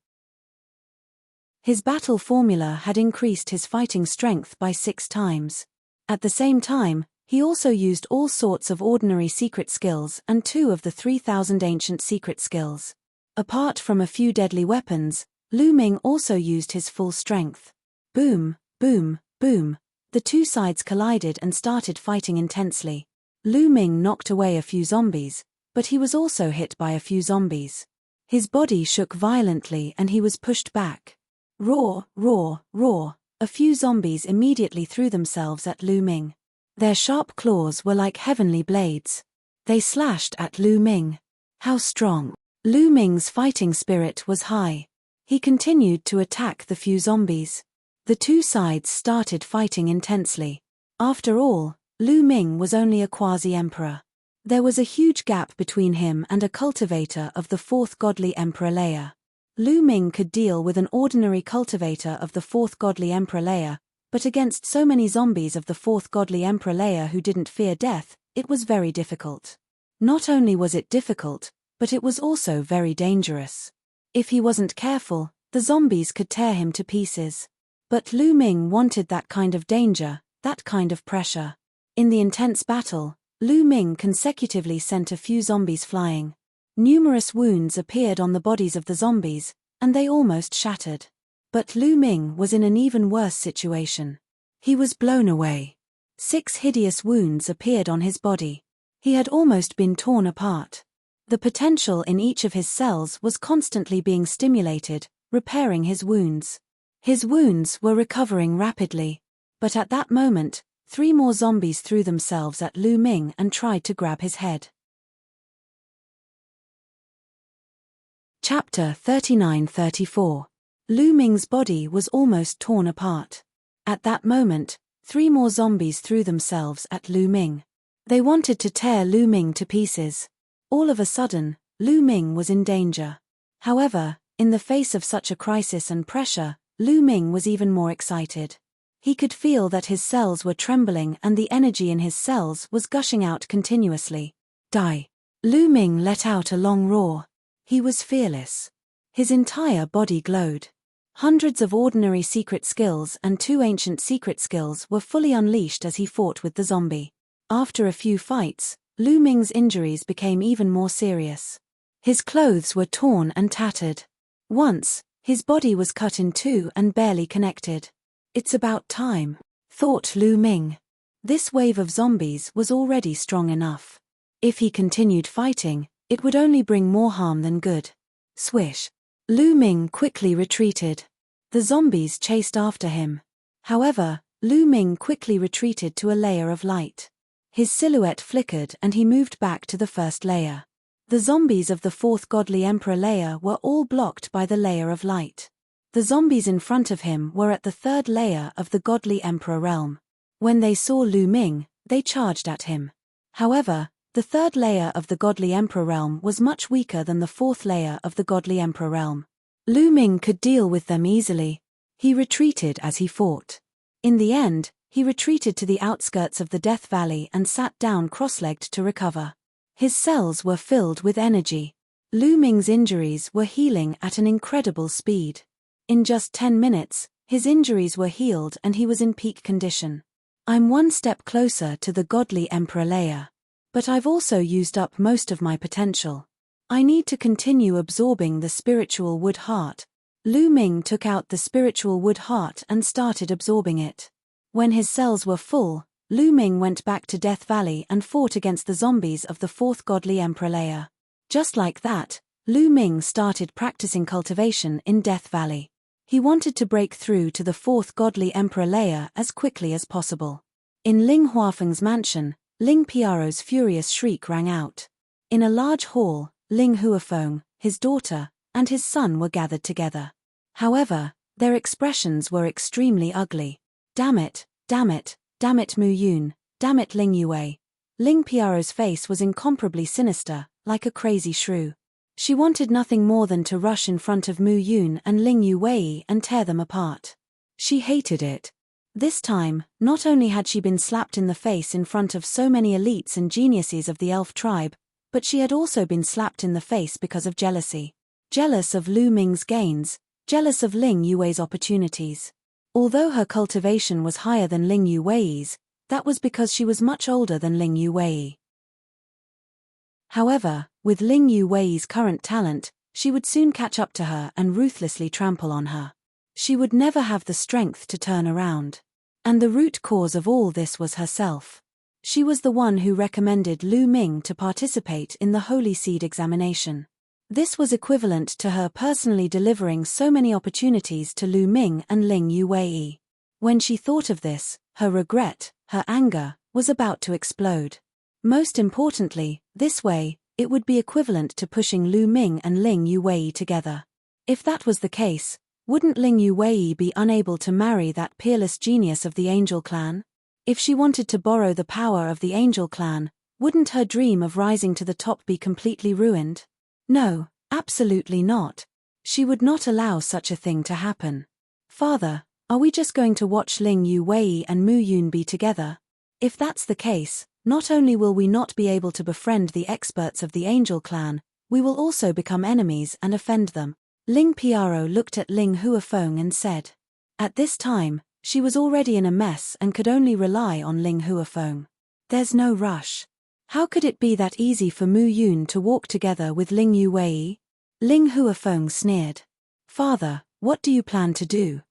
His battle formula had increased his fighting strength by 6 times. At the same time, he also used all sorts of ordinary secret skills and 2 of the 3,000 ancient secret skills. Apart from a few deadly weapons, Lu Ming also used his full strength. Boom, boom, boom. The two sides collided and started fighting intensely. Lu Ming knocked away a few zombies, but he was also hit by a few zombies. His body shook violently and he was pushed back. Roar, roar, roar. A few zombies immediately threw themselves at Lu Ming. Their sharp claws were like heavenly blades. They slashed at Lu Ming. How strong! Lu Ming's fighting spirit was high. He continued to attack the few zombies. The two sides started fighting intensely. After all, Lu Ming was only a quasi-emperor. There was a huge gap between him and a cultivator of the fourth godly emperor layer. Lu Ming could deal with an ordinary cultivator of the fourth godly emperor layer, but against so many zombies of the fourth godly emperor layer who didn't fear death, it was very difficult. Not only was it difficult, but it was also very dangerous. If he wasn't careful, the zombies could tear him to pieces. But Lu Ming wanted that kind of danger, that kind of pressure. In the intense battle, Lu Ming consecutively sent a few zombies flying. Numerous wounds appeared on the bodies of the zombies, and they almost shattered. But Lu Ming was in an even worse situation. He was blown away. 6 hideous wounds appeared on his body. He had almost been torn apart. The potential in each of his cells was constantly being stimulated, repairing his wounds. His wounds were recovering rapidly. But at that moment, 3 more zombies threw themselves at Lu Ming and tried to grab his head. Chapter 39-34. Lu Ming's body was almost torn apart. At that moment, 3 more zombies threw themselves at Lu Ming. They wanted to tear Lu Ming to pieces. All of a sudden, Lu Ming was in danger. However, in the face of such a crisis and pressure, Lu Ming was even more excited. He could feel that his cells were trembling and the energy in his cells was gushing out continuously. Die! Lu Ming let out a long roar. He was fearless. His entire body glowed. Hundreds of ordinary secret skills and 2 ancient secret skills were fully unleashed as he fought with the zombie. After a few fights, Lu Ming's injuries became even more serious. His clothes were torn and tattered. Once, his body was cut in 2 and barely connected. It's about time, thought Lu Ming. This wave of zombies was already strong enough. If he continued fighting, it would only bring more harm than good. Swish. Lu Ming quickly retreated. The zombies chased after him. However, Lu Ming quickly retreated to a layer of light. His silhouette flickered and he moved back to the first layer. The zombies of the fourth godly emperor layer were all blocked by the layer of light. The zombies in front of him were at the 3rd layer of the godly emperor realm. When they saw Lu Ming, they charged at him. However, the 3rd layer of the godly emperor realm was much weaker than the 4th layer of the godly emperor realm. Lu Ming could deal with them easily. He retreated as he fought. In the end, he retreated to the outskirts of the Death Valley and sat down cross-legged to recover. His cells were filled with energy. Lu Ming's injuries were healing at an incredible speed. In just 10 minutes, his injuries were healed and he was in peak condition. I'm one step closer to the godly emperor layer. But I've also used up most of my potential. I need to continue absorbing the spiritual wood heart. Lu Ming took out the spiritual wood heart and started absorbing it. When his cells were full, Lu Ming went back to Death Valley and fought against the zombies of the 4th godly emperor layer. Just like that, Lu Ming started practicing cultivation in Death Valley. He wanted to break through to the 4th godly emperor layer as quickly as possible. In Ling Huafeng's mansion, Ling Piaro's furious shriek rang out. In a large hall, Ling Huafeng, his daughter, and his son were gathered together. However, their expressions were extremely ugly. Damn it, damn it, damn it Mu Yun, damn it Ling Yue. Ling Piaro's face was incomparably sinister, like a crazy shrew. She wanted nothing more than to rush in front of Mu Yun and Ling Yue and tear them apart. She hated it. This time, not only had she been slapped in the face in front of so many elites and geniuses of the elf tribe, but she had also been slapped in the face because of jealousy. Jealous of Lu Ming's gains, jealous of Ling Yue's opportunities. Although her cultivation was higher than Ling Yue's, that was because she was much older than Ling Yue. However, with Ling Yue's current talent, she would soon catch up to her and ruthlessly trample on her. She would never have the strength to turn around. And the root cause of all this was herself. She was the one who recommended Lu Ming to participate in the Holy Seed examination. This was equivalent to her personally delivering so many opportunities to Lu Ming and Ling Yue. When she thought of this, her regret, her anger, was about to explode. Most importantly, this way, it would be equivalent to pushing Lu Ming and Ling Yue together. If that was the case, wouldn't Ling Yue be unable to marry that peerless genius of the Angel Clan? If she wanted to borrow the power of the Angel Clan, wouldn't her dream of rising to the top be completely ruined? No, absolutely not. She would not allow such a thing to happen. Father, are we just going to watch Ling Yu Wei and Mu Yun be together? If that's the case, not only will we not be able to befriend the experts of the Angel clan, we will also become enemies and offend them. Ling Piaro looked at Ling Huafeng and said. At this time, she was already in a mess and could only rely on Ling Huafeng. There's no rush. How could it be that easy for Mu Yun to walk together with Ling Yu Wei? Ling Huafeng sneered. Father, what do you plan to do?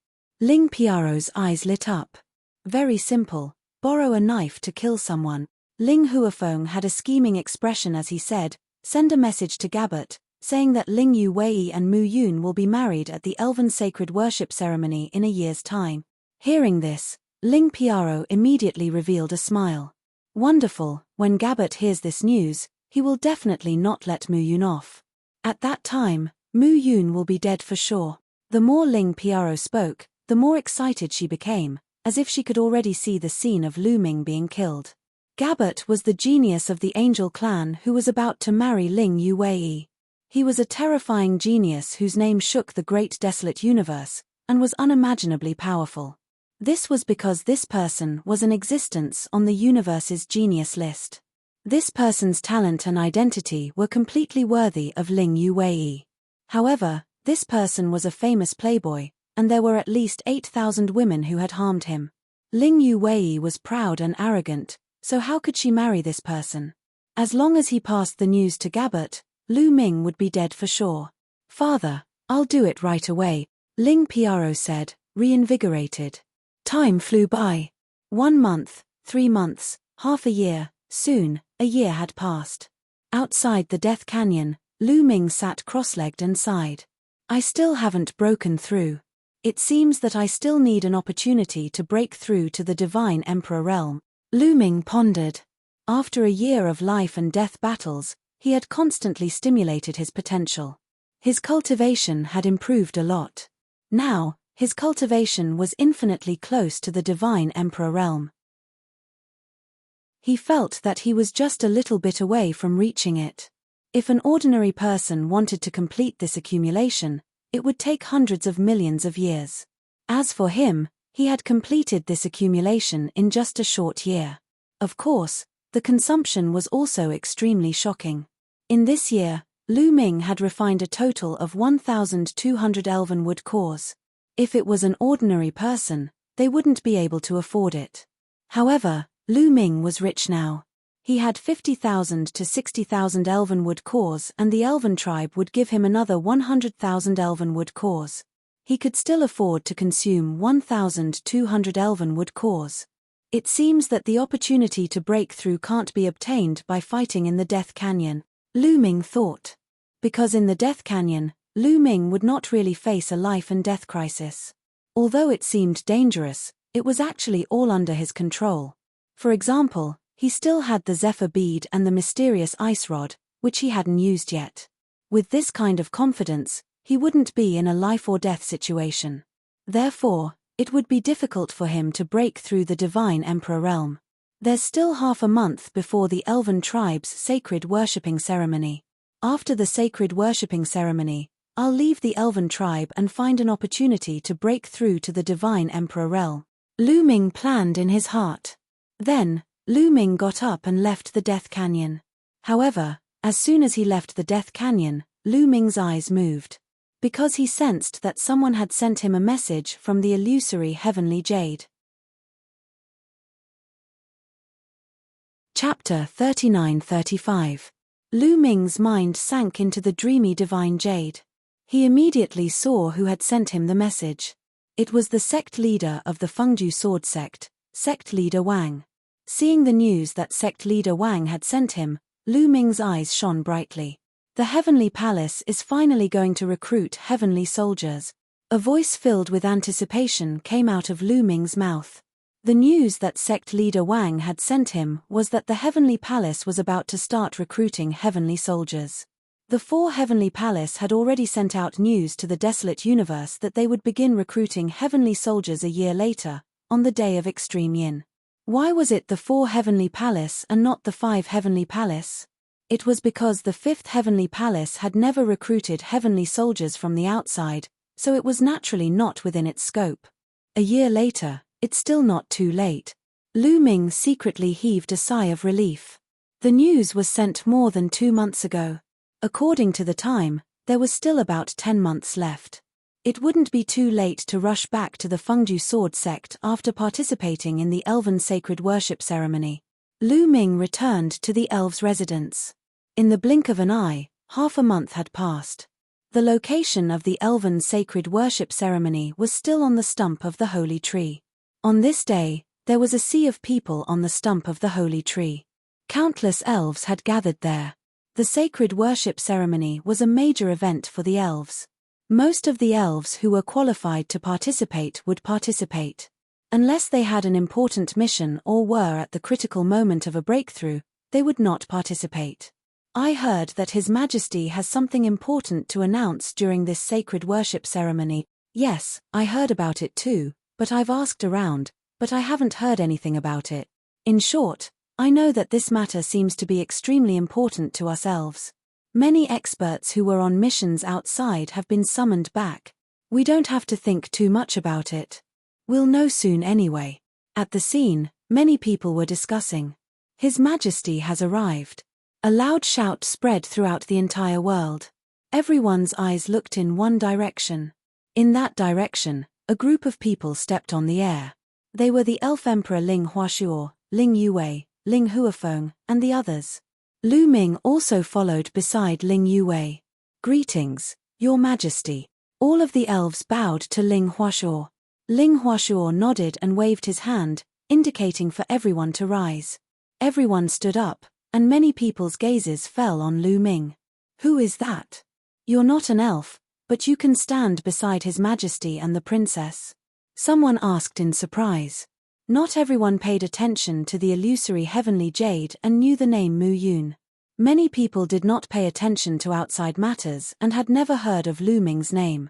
Ling Piaro's eyes lit up. Very simple, borrow a knife to kill someone. Ling Huafeng had a scheming expression as he said, send a message to Gabbert, saying that Ling Yu Wei and Mu Yun will be married at the Elven Sacred Worship ceremony in a year's time. Hearing this, Ling Piaro immediately revealed a smile. Wonderful, when Gabbert hears this news, he will definitely not let Mu Yun off. At that time, Mu Yun will be dead for sure. The more Ling Piaro spoke, the more excited she became, as if she could already see the scene of Lu Ming being killed. Gabbert was the genius of the Angel clan who was about to marry Ling Yu Wei. He was a terrifying genius whose name shook the great desolate universe, and was unimaginably powerful. This was because this person was an existence on the universe's genius list. This person's talent and identity were completely worthy of Ling Yu Wei. However, this person was a famous playboy, and there were at least 8,000 women who had harmed him. Ling Yu Wei was proud and arrogant, so how could she marry this person? As long as he passed the news to Gabbert, Lu Ming would be dead for sure. Father, I'll do it right away, Ling Piaro said, reinvigorated. Time flew by. 1 month, 3 months, half a year, soon, a year had passed. Outside the Death Canyon, Lu Ming sat cross-legged and sighed. I still haven't broken through. It seems that I still need an opportunity to break through to the Divine Emperor realm. Lu Ming pondered. After a year of life and death battles, he had constantly stimulated his potential. His cultivation had improved a lot. Now, his cultivation was infinitely close to the Divine Emperor realm. He felt that he was just a little bit away from reaching it. If an ordinary person wanted to complete this accumulation, it would take hundreds of millions of years. As for him, he had completed this accumulation in just a short year. Of course, the consumption was also extremely shocking. In this year, Lu Ming had refined a total of 1,200 elven wood cores. If it was an ordinary person, they wouldn't be able to afford it. However, Lu Ming was rich now. He had 50,000 to 60,000 elven wood cores, and the elven tribe would give him another 100,000 elven wood cores. He could still afford to consume 1,200 elven wood cores. It seems that the opportunity to break through can't be obtained by fighting in the Death Canyon, Lu Ming thought. Because in the Death Canyon, Lu Ming would not really face a life and death crisis. Although it seemed dangerous, it was actually all under his control. For example, he still had the Zephyr bead and the mysterious ice rod, which he hadn't used yet. With this kind of confidence, he wouldn't be in a life or death situation. Therefore, it would be difficult for him to break through the Divine Emperor realm. There's still half a month before the Elven tribe's sacred worshipping ceremony. After the sacred worshipping ceremony, I'll leave the Elven tribe and find an opportunity to break through to the Divine Emperor realm. Lu Ming planned in his heart. Then, Lu Ming got up and left the Death Canyon. However, as soon as he left the Death Canyon, Lu Ming's eyes moved. Because he sensed that someone had sent him a message from the illusory heavenly jade. Chapter 39-35. Lu Ming's mind sank into the dreamy divine jade. He immediately saw who had sent him the message. It was the sect leader of the Fengju sword sect, sect leader Wang. Seeing the news that sect leader Wang had sent him, Lu Ming's eyes shone brightly. The Heavenly Palace is finally going to recruit heavenly soldiers. A voice filled with anticipation came out of Lu Ming's mouth. The news that sect leader Wang had sent him was that the Heavenly Palace was about to start recruiting heavenly soldiers. The 4 Heavenly Palace had already sent out news to the desolate universe that they would begin recruiting heavenly soldiers a year later, on the day of Extreme Yin. Why was it the 4 Heavenly Palace and not the 5 Heavenly Palace? It was because the fifth heavenly palace had never recruited heavenly soldiers from the outside, so it was naturally not within its scope. A year later, it's still not too late. Lu Ming secretly heaved a sigh of relief. The news was sent more than 2 months ago. According to the time, there was still about 10 months left. It wouldn't be too late to rush back to the Fengju sword sect after participating in the elven sacred worship ceremony. Lu Ming returned to the elves' residence. In the blink of an eye, half a month had passed. The location of the elven sacred worship ceremony was still on the stump of the holy tree. On this day, there was a sea of people on the stump of the holy tree. Countless elves had gathered there. The sacred worship ceremony was a major event for the elves. Most of the elves who were qualified to participate would participate. Unless they had an important mission or were at the critical moment of a breakthrough, they would not participate. I heard that His Majesty has something important to announce during this sacred worship ceremony. Yes, I heard about it too, but I've asked around, but I haven't heard anything about it. In short, I know that this matter seems to be extremely important to us elves. Many experts who were on missions outside have been summoned back. We don't have to think too much about it. We'll know soon anyway. At the scene, many people were discussing. His Majesty has arrived. A loud shout spread throughout the entire world. Everyone's eyes looked in one direction. In that direction, a group of people stepped on the air. They were the Elf Emperor Ling Huashuo, Ling Yue, Ling Huafeng, and the others. Lu Ming also followed beside Ling Yue. Greetings, Your Majesty. All of the elves bowed to Ling Huashuo. Ling Huashuo nodded and waved his hand, indicating for everyone to rise. Everyone stood up, and many people's gazes fell on Lu Ming. Who is that? You're not an elf, but you can stand beside His Majesty and the princess. Someone asked in surprise. Not everyone paid attention to the illusory heavenly jade and knew the name Mu Yun. Many people did not pay attention to outside matters and had never heard of Lu Ming's name.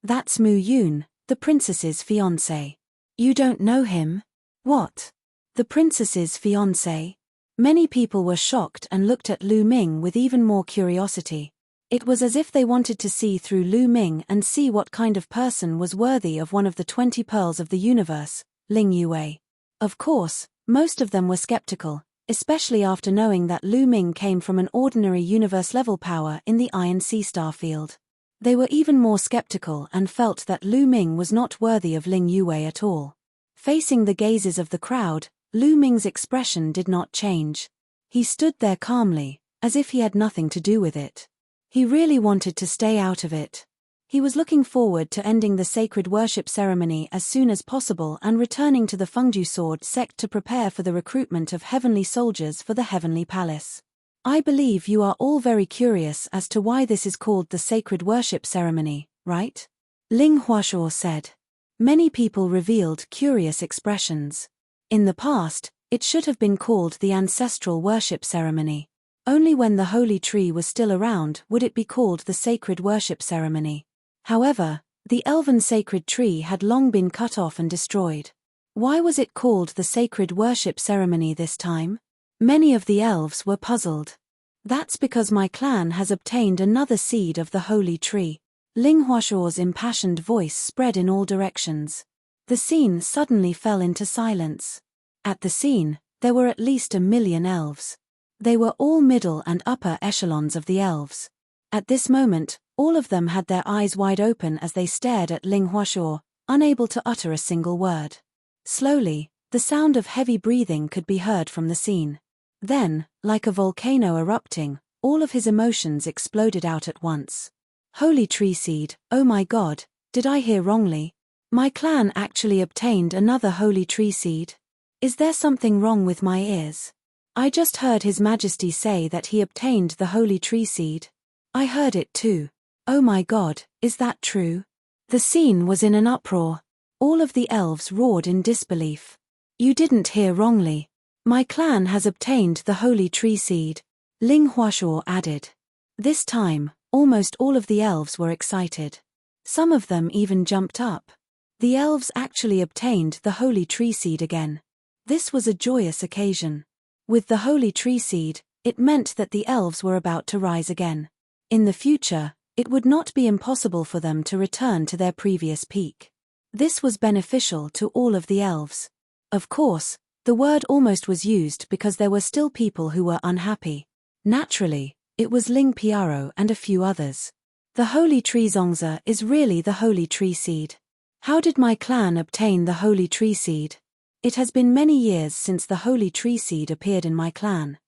That's Mu Yun, the princess's fiancé. You don't know him? What? The princess's fiancé? Many people were shocked and looked at Lu Ming with even more curiosity. It was as if they wanted to see through Lu Ming and see what kind of person was worthy of one of the 20 pearls of the universe, Ling Yue. Of course, most of them were skeptical, especially after knowing that Lu Ming came from an ordinary universe-level power in the Iron Sea Star field. They were even more skeptical and felt that Lu Ming was not worthy of Ling Yue at all. Facing the gazes of the crowd, Lu Ming's expression did not change. He stood there calmly, as if he had nothing to do with it. He really wanted to stay out of it. He was looking forward to ending the sacred worship ceremony as soon as possible and returning to the Fengju sword sect to prepare for the recruitment of heavenly soldiers for the heavenly palace. I believe you are all very curious as to why this is called the sacred worship ceremony, right? Ling Huashuo said. Many people revealed curious expressions. In the past, it should have been called the ancestral worship ceremony. Only when the holy tree was still around would it be called the sacred worship ceremony. However, the elven sacred tree had long been cut off and destroyed. Why was it called the sacred worship ceremony this time? Many of the elves were puzzled. That's because my clan has obtained another seed of the holy tree. Ling Huashuo's impassioned voice spread in all directions. The scene suddenly fell into silence. At the scene, there were at least 1 million elves. They were all middle and upper echelons of the elves. At this moment, all of them had their eyes wide open as they stared at Ling Huashuo, unable to utter a single word. Slowly, the sound of heavy breathing could be heard from the scene. Then, like a volcano erupting, all of his emotions exploded out at once. Holy tree seed, oh my God, did I hear wrongly? My clan actually obtained another holy tree seed? Is there something wrong with my ears? I just heard His Majesty say that he obtained the holy tree seed. I heard it too. Oh my God, is that true? The scene was in an uproar. All of the elves roared in disbelief. You didn't hear wrongly. My clan has obtained the holy tree seed, Ling Huashuo added. This time, almost all of the elves were excited. Some of them even jumped up. The elves actually obtained the holy tree seed again. This was a joyous occasion. With the holy tree seed, It meant that the elves were about to rise again. In the future, it would not be impossible for them to return to their previous peak. This was beneficial to all of the elves. Of course, the word almost was used because there were still people who were unhappy. Naturally, it was Ling Piaro and a few others. The holy tree Zongzi is really the holy tree seed. How did my clan obtain the holy tree seed? It has been many years since the holy tree seed appeared in my clan.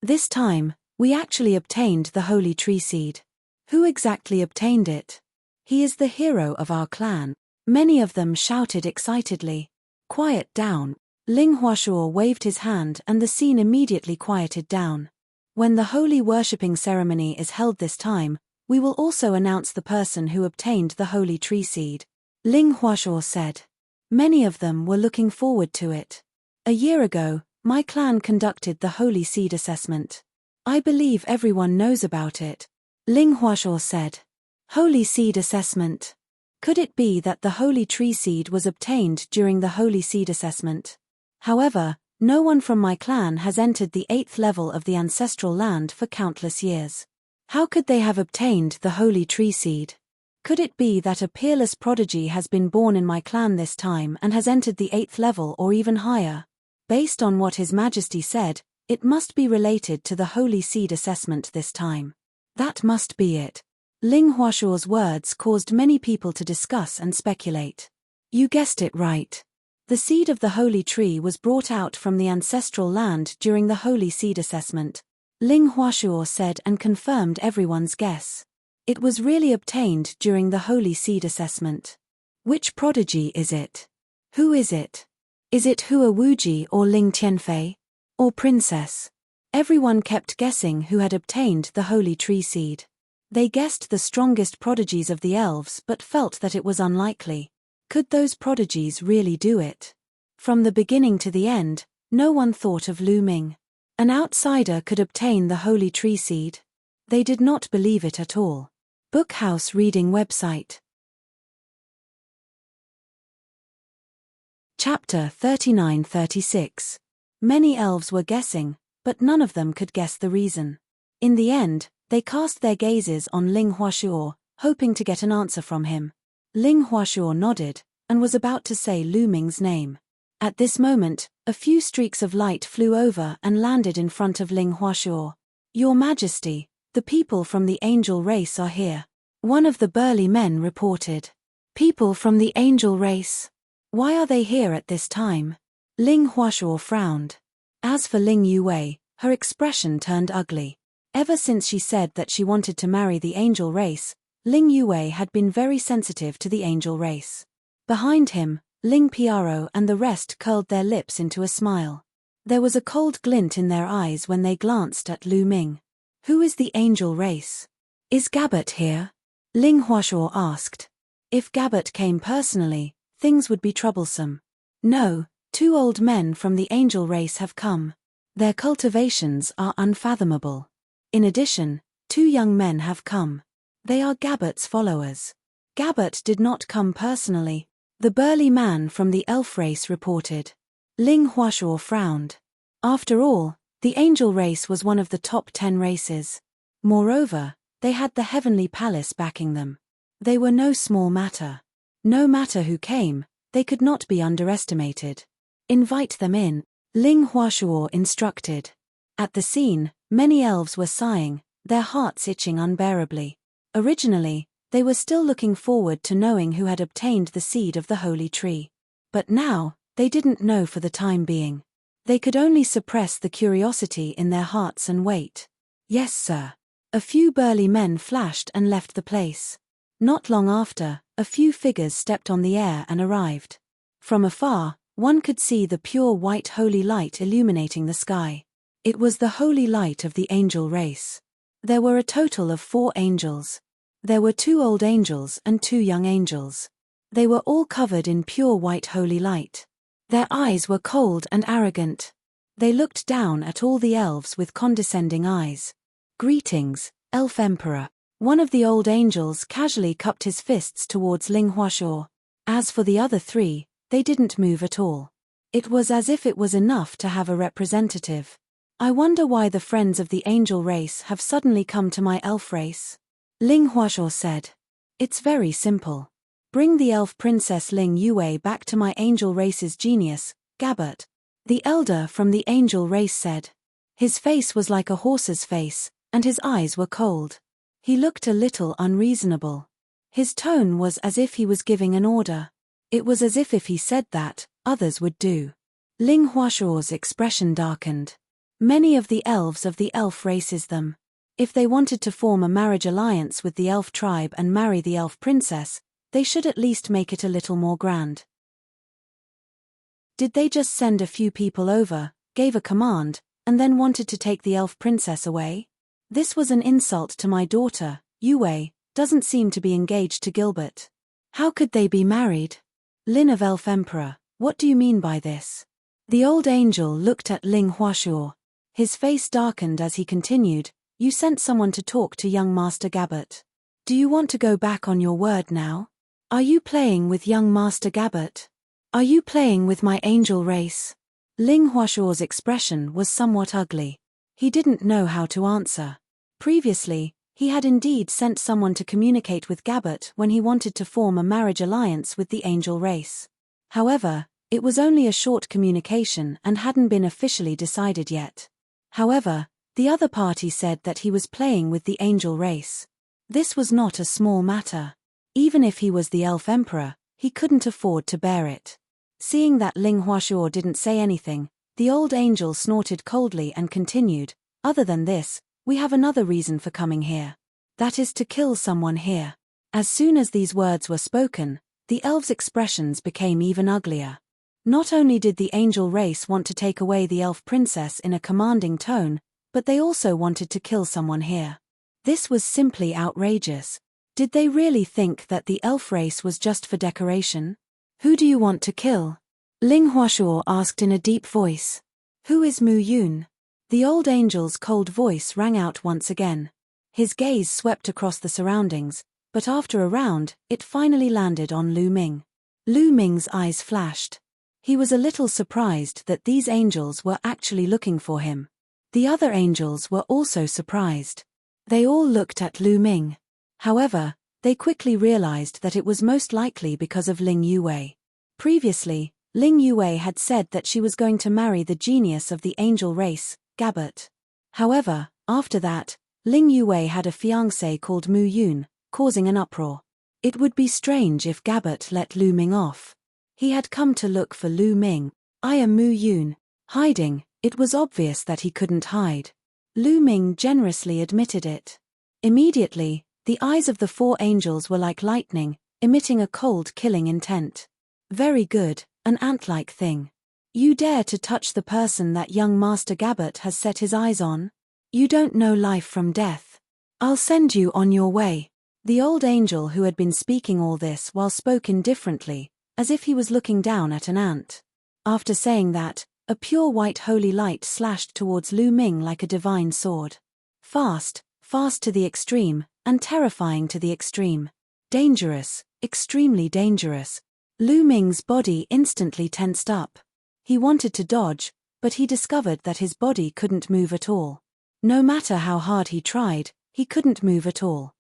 This time, we actually obtained the holy tree seed. Who exactly obtained it? He is the hero of our clan. Many of them shouted excitedly. Quiet down. Ling Huashuo waved his hand and the scene immediately quieted down. When the holy worshipping ceremony is held this time, we will also announce the person who obtained the holy tree seed. Ling Huashuo said. Many of them were looking forward to it. A year ago, my clan conducted the holy seed assessment. I believe everyone knows about it. Ling Huashuo said. Holy seed assessment. Could it be that the holy tree seed was obtained during the holy seed assessment? However, no one from my clan has entered the 8th level of the ancestral land for countless years. How could they have obtained the holy tree seed? Could it be that a peerless prodigy has been born in my clan this time and has entered the 8th level or even higher? Based on what His Majesty said, it must be related to the holy seed assessment this time. That must be it. Ling Huashuo's words caused many people to discuss and speculate. You guessed it right. The seed of the holy tree was brought out from the ancestral land during the holy seed assessment. Ling Huashuo said and confirmed everyone's guess. It was really obtained during the holy seed assessment. Which prodigy is it? Who is it? Is it Hua Wuji or Ling Tianfei? Or princess? Everyone kept guessing who had obtained the holy tree seed. They guessed the strongest prodigies of the elves but felt that it was unlikely. Could those prodigies really do it? From the beginning to the end, no one thought of Lu Ming. An outsider could obtain the holy tree seed. They did not believe it at all. Bookhouse Reading Website. Chapter 39-36. Many elves were guessing, but none of them could guess the reason. In the end, they cast their gazes on Ling Huashuo, hoping to get an answer from him. Ling Huashuo nodded, and was about to say Lu Ming's name. At this moment, a few streaks of light flew over and landed in front of Ling Huashuo. Your Majesty, the people from the angel race are here. One of the burly men reported. People from the angel race? Why are they here at this time? Ling Huashuo frowned. As for Ling Yuwei, her expression turned ugly. Ever since she said that she wanted to marry the angel race, Ling Yuwei had been very sensitive to the angel race. Behind him, Ling Piaro and the rest curled their lips into a smile. There was a cold glint in their eyes when they glanced at Lu Ming. Who is the angel race? Is Gabbert here? Ling Huashuo asked. If Gabbert came personally, things would be troublesome. No, 2 old men from the angel race have come. Their cultivations are unfathomable. In addition, 2 young men have come. They are Gabbert's followers. Gabbert did not come personally. The burly man from the elf race reported. Ling Huashuo frowned. After all, the angel race was one of the top 10 races. Moreover, they had the heavenly palace backing them. They were no small matter. No matter who came, they could not be underestimated. Invite them in, Ling Huashuo instructed. At the scene, many elves were sighing, their hearts itching unbearably. Originally, they were still looking forward to knowing who had obtained the seed of the holy tree. But now, they didn't know for the time being. They could only suppress the curiosity in their hearts and wait. Yes, sir. A few burly men flashed and left the place. Not long after, a few figures stepped on the air and arrived. From afar, one could see the pure white holy light illuminating the sky. It was the holy light of the angel race. There were a total of 4 angels. There were 2 old angels and 2 young angels. They were all covered in pure white holy light. Their eyes were cold and arrogant. They looked down at all the elves with condescending eyes. Greetings, Elf Emperor. One of the old angels casually cupped his fists towards Ling Huashuo. As for the other 3, they didn't move at all. It was as if it was enough to have a representative. I wonder why the friends of the angel race have suddenly come to my elf race. Ling Huashuo said. It's very simple. Bring the elf princess Ling Yue back to my angel race's genius, Gabbert. The elder from the angel race said. His face was like a horse's face, and his eyes were cold. He looked a little unreasonable. His tone was as if he was giving an order. It was as if he said that, others would do. Ling Huashuo's expression darkened. Many of the elves of the elf races them. If they wanted to form a marriage alliance with the elf tribe and marry the elf princess, they should at least make it a little more grand. Did they just send a few people over, gave a command, and then wanted to take the elf princess away? This was an insult to my daughter. Yue doesn't seem to be engaged to Gilbert. How could they be married? Lin of Elf Emperor, what do you mean by this? The old angel looked at Ling Huashuo. His face darkened as he continued, you sent someone to talk to young Master Gabbert. Do you want to go back on your word now? Are you playing with young Master Gabbert? Are you playing with my angel race? Ling Huashuo's expression was somewhat ugly. He didn't know how to answer. Previously, he had indeed sent someone to communicate with Gabbert when he wanted to form a marriage alliance with the angel race. However, it was only a short communication and hadn't been officially decided yet. However, the other party said that he was playing with the angel race. This was not a small matter. Even if he was the elf emperor, he couldn't afford to bear it. Seeing that Ling Huashuo didn't say anything, the old angel snorted coldly and continued, other than this, we have another reason for coming here. That is to kill someone here. As soon as these words were spoken, the elves' expressions became even uglier. Not only did the angel race want to take away the elf princess in a commanding tone, but they also wanted to kill someone here. This was simply outrageous. Did they really think that the elf race was just for decoration? Who do you want to kill? Ling Huashuo asked in a deep voice. Who is Mu Yun? The old angel's cold voice rang out once again. His gaze swept across the surroundings, but after a round, it finally landed on Lu Ming. Lu Ming's eyes flashed. He was a little surprised that these angels were actually looking for him. The other angels were also surprised. They all looked at Lu Ming. However, they quickly realized that it was most likely because of Ling Yue. Previously, Ling Yue had said that she was going to marry the genius of the angel race, Gabbert. However, after that, Ling Yue had a fiancé called Mu Yun, causing an uproar. It would be strange if Gabbert let Lu Ming off. He had come to look for Lu Ming. I am Mu Yun. Hiding, it was obvious that he couldn't hide. Lu Ming generously admitted it. Immediately, the eyes of the four angels were like lightning, emitting a cold killing intent. Very good, an ant-like thing. You dare to touch the person that young Master Gabbert has set his eyes on? You don't know life from death. I'll send you on your way. The old angel who had been speaking all this while spoke indifferently, as if he was looking down at an ant. After saying that, a pure white holy light slashed towards Lu Ming like a divine sword. Fast, fast to the extreme, and terrifying to the extreme. Dangerous, extremely dangerous. Lu Ming's body instantly tensed up. He wanted to dodge, but he discovered that his body couldn't move at all. No matter how hard he tried, he couldn't move at all.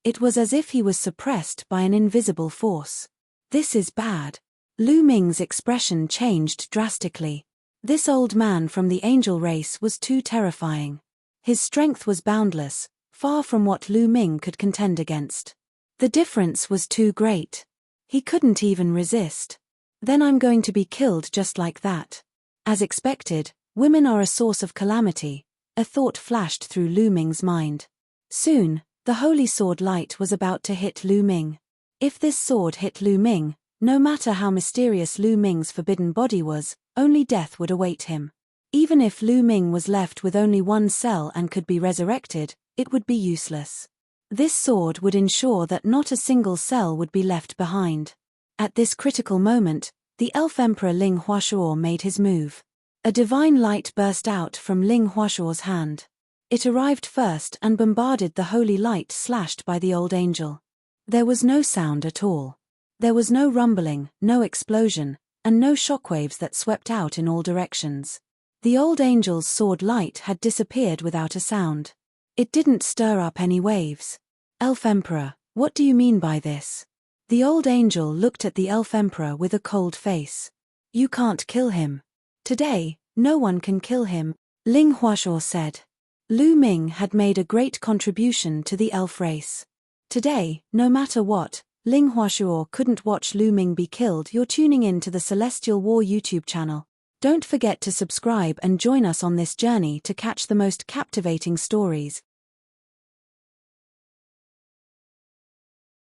It was as if he was suppressed by an invisible force. This is bad. Lu Ming's expression changed drastically. This old man from the angel race was too terrifying. His strength was boundless, far from what Lu Ming could contend against. The difference was too great. He couldn't even resist. Then I'm going to be killed just like that. As expected, women are a source of calamity, a thought flashed through Lu Ming's mind. Soon, the holy sword light was about to hit Lu Ming. If this sword hit Lu Ming, no matter how mysterious Lu Ming's forbidden body was, only death would await him. Even if Lu Ming was left with only one cell and could be resurrected, it would be useless. This sword would ensure that not a single cell would be left behind. At this critical moment, the elf emperor Ling Huashuo made his move. A divine light burst out from Ling Huashuo's hand. It arrived first and bombarded the holy light slashed by the old angel. There was no sound at all. There was no rumbling, no explosion, and no shockwaves that swept out in all directions. The old angel's sword light had disappeared without a sound. It didn't stir up any waves. Elf Emperor, what do you mean by this? The old angel looked at the Elf Emperor with a cold face. You can't kill him. Today, no one can kill him, Ling Huashuo said. Lu Ming had made a great contribution to the elf race. Today, no matter what, Ling Huashuo couldn't watch Lu Ming be killed. You're tuning in to the Celestial War YouTube channel. Don't forget to subscribe and join us on this journey to catch the most captivating stories.